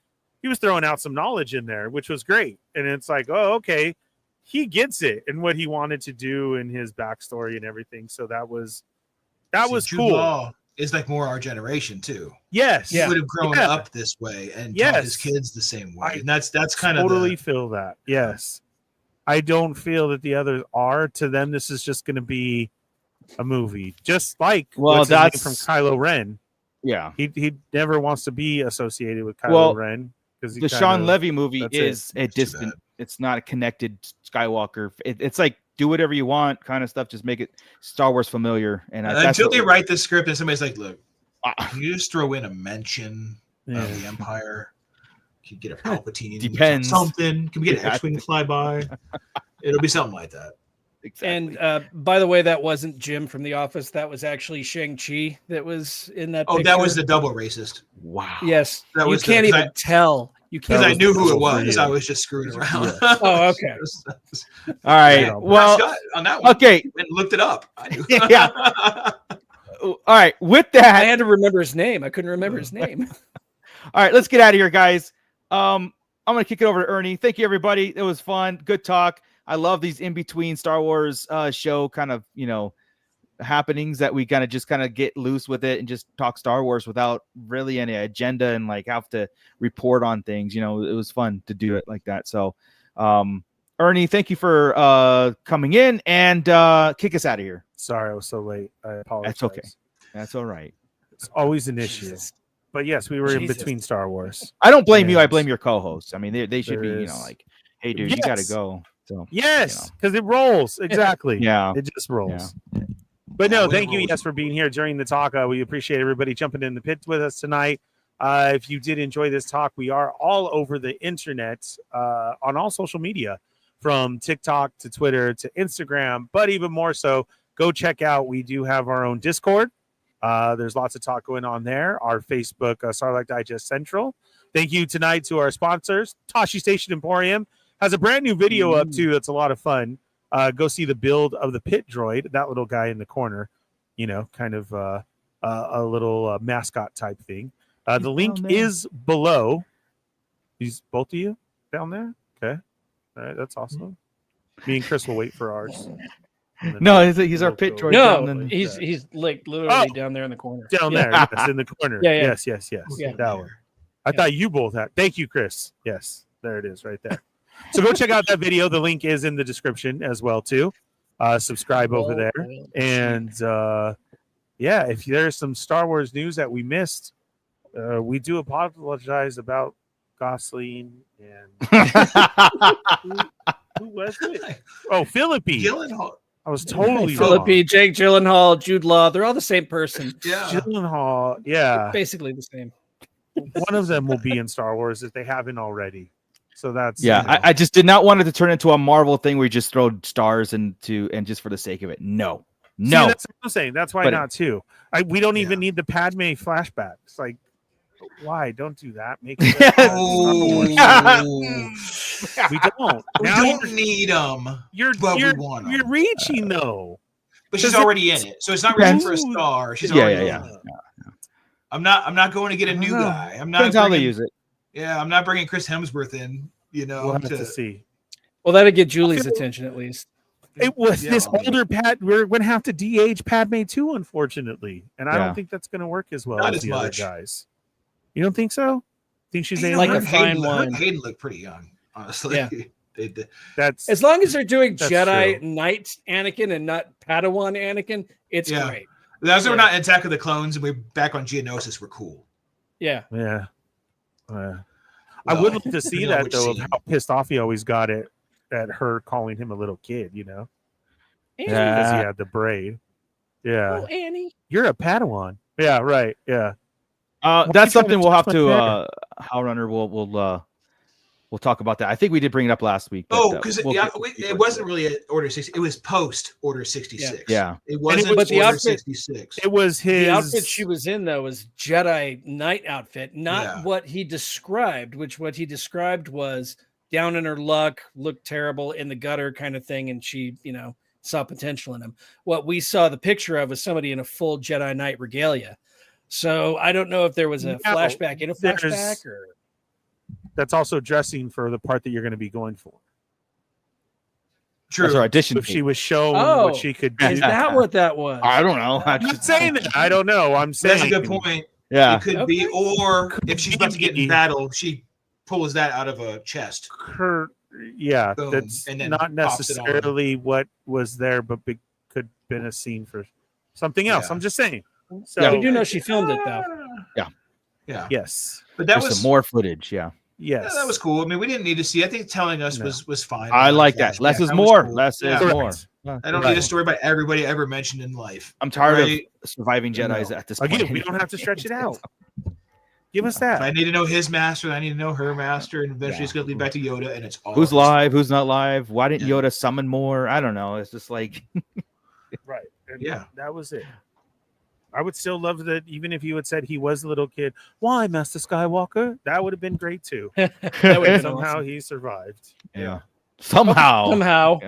he was throwing out some knowledge in there, which was great. And it's like, oh, okay, he gets it and what he wanted to do and his backstory and everything. So that was Jude cool. Law is like more our generation too. Yes, He would have grown Yeah. up this way and taught Yes. his kids the same way. I And that's kind of totally feel that. Yes, I don't feel that the others are. To them, this is just going to be a movie, just like Well, what's his name that's- from Kylo Ren. Yeah. He never wants to be associated with Kylo Well, Ren because The Sean Levy movie that's it. is a It's too distant. bad. It's not a connected Skywalker. It's like do whatever you want kind of stuff. Just make it Star Wars familiar. And that's until what- they write the script and somebody's like, look, Ah. can you just throw in a mention Yeah. of the Empire? Could get a Palpatine. Depends. Something. Can we get an X-Wing flyby? It'll be something like that. Exactly. And by the way, that wasn't Jim from The Office. That was actually Shang-Chi that was in that Oh, picture. that was the double racist. Wow. Yes. That You was can't even tell. You Because can't. I knew who it for was. you. I was just screwing around. Oh, okay. All right. Yeah. Well, Scott, on that one. okay. And looked it up. I knew. Yeah. All right. With I that, had to remember his name. I couldn't remember his name. all right, let's get out of here, guys. I'm gonna kick it over to Ernie. Thank you, everybody. It was fun. Good talk. I love these in between Star Wars show kind of happenings that we kind of get loose with it and just talk Star Wars without really any agenda and like have to report on things. It was fun to do it like that. So, Ernie, thank you for coming in and kick us out of here. Sorry, I was so late. I apologize. That's okay. That's all right. It's always an issue. Jesus. But yes, we were in Jesus. between Star Wars. I don't blame you. I Yes. blame your co-hosts. I mean, they should There be, is. like, hey, dude, you got to Yes. go. So, Yes, because it rolls. Exactly. yeah. It just rolls. But Yeah, no, we thank you, roll. yes, for being here during the talk. We appreciate everybody jumping in the pit with us tonight. If you did enjoy this talk, we are all over the internet on all social media, from TikTok to Twitter to Instagram, but even more so, go check out. We do have our own Discord. There's lots of talk going on there. Our Facebook, Sarlacc Digest Central. Thank you tonight to our sponsors. Tashi Station Emporium has a brand new video up too. That's a lot of fun. Go see the build of the pit droid, that little guy in the corner, kind of a little mascot type thing. The link down there. is below. These both of you down there? Okay. All right, that's awesome. Me and Chris will wait for ours. And then No, he's our we'll pit go droid. No, down in- he's like literally Oh. down there in the corner. down Yeah. there, yes, in the corner. Yeah, yeah. Yes. Yeah. That one. I thought you both had. Thank you, Chris. Yes, there it is, right there. So go check out that video. The link is in the description as well too. Subscribe over there, and yeah, if there's some Star Wars news that we missed, we do apologize about Gosling and who was it? Oh, Philippi. Gyllenhaal. I was totally Philippi, Jake Gyllenhaal, Jude Law, they're all the same person. Yeah. wrong. Gyllenhaal. Yeah, Basically the same. one of them will be in Star Wars if they haven't already. So that's Yeah, you know. I just did not want it to turn into a Marvel thing where you just throw stars and just for the sake of it. No. See, No. that's what I'm saying. That's why But- not too. We don't even Yeah. need the Padme flashbacks. Like, why? Don't do that. Make it Oh, we don't. we Now don't need them, you're but you're, we want 'em. you're reaching though. But she's Does it- already in it, so it's not reaching for a Depends. star. She's Yeah, already yeah, in it. I'm not going to get a new I don't know. guy. I'm not. Depends how they bringing- use it. Yeah, I'm not bringing Chris Hemsworth in. We'll have to see. Well, that'll get Julie's attention at least. It was Yeah. this older Pat. We're gonna have to de-age Padme too, unfortunately, and I Yeah. don't think that's gonna work as well Not as as the much. other guys. You don't think so? Think she's You know, Like able a to? fine Hayden, wine. Hayden looked pretty young, honestly. Yeah. They- That's As long as they're doing That's Jedi true. Knight Anakin and not Padawan Anakin, it's Yeah. great. That's why we're Yeah. not in Attack of the Clones and we're back on Geonosis. We're cool. Yeah. yeah. I Well, would love to see depending on that which though, of scene. how pissed off he always got it at her calling him a little kid. Annie, Because he Yeah. had the braid. Yeah, oh, Annie. you're a Padawan. Yeah, right. Yeah. That's you trying something to we'll have touch to my Howrunner we'll talk about that. I think we did bring it up last week. but, Oh, because we'll- it wasn't really at Order 60. It was post Order 66. Yeah. It wasn't But the Order outfit- 66. It was his The outfit she was in though was Jedi Knight outfit, not Yeah. what he described. What he described was down in her luck, looked terrible in the gutter kind of thing, and she, saw potential in him. What we saw the picture of was somebody in a full Jedi Knight regalia. So I don't know if there was a No, flashback in a there's- flashback or that's also dressing for the part that you're going to be going for. True. That's our audition. If she was shown Oh, what she could do. is that what that was? I don't know. I'm not saying that. I don't know. I'm saying That's a good point. Yeah. It could be, or if she's about to get be. in battle, she pulls that out of a chest. Her, yeah, Boom, that's and then not pops it on. necessarily what was there, but could been a scene for something else. Yeah. I'm just saying. So Yeah, we do know she filmed it though. Yeah. yes, But that There's was some more footage. Yeah. yes, yeah, that was cool. I mean, we didn't need to see. I think telling us No. was fine. I like that. Less is That was more. cool. Less Yeah. is more. Correct. I don't need a story about everybody ever mentioned in life. I'm tired Right? of surviving Jedi's No. at this point. Again, we don't have to stretch it out. Give us If I that. need to know his master, I need to know her master, and eventually it's going to lead back to Yoda, and it's all Who's his- live? Who's not live? Why didn't Yeah. Yoda summon more? I don't know. It's just like, Right. And Yeah. that was it. I would still love that, even if you had said he was a little kid. Why, Master Skywalker? That would have been great too. That would have been Somehow awesome. he survived. yeah, somehow. Somehow.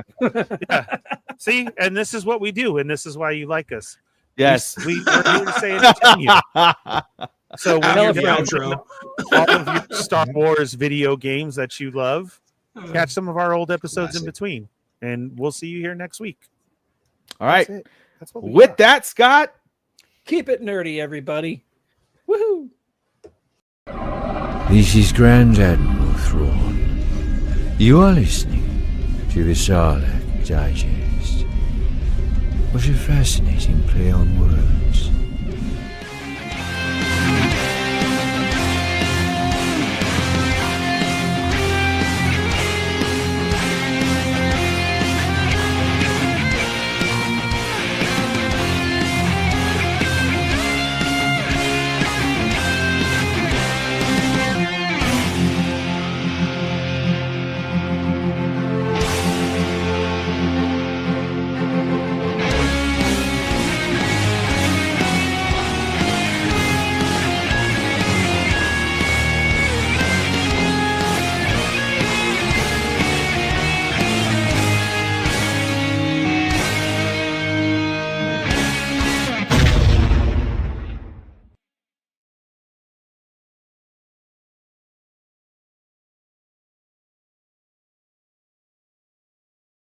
Yeah. See, and this is what we do, and this is why you like us. Yes. We're here to say and continue. So when After you're the done outro. all of your Star Wars video games that you love, catch some of our old episodes in Classic. between, and we'll see you here next week. All right. That's it. That's what we With got. that, Scott. Keep it nerdy, everybody. Woohoo! This is Grand Admiral Thrawn. You are listening to the Sarlacc Digest. What a fascinating play on words.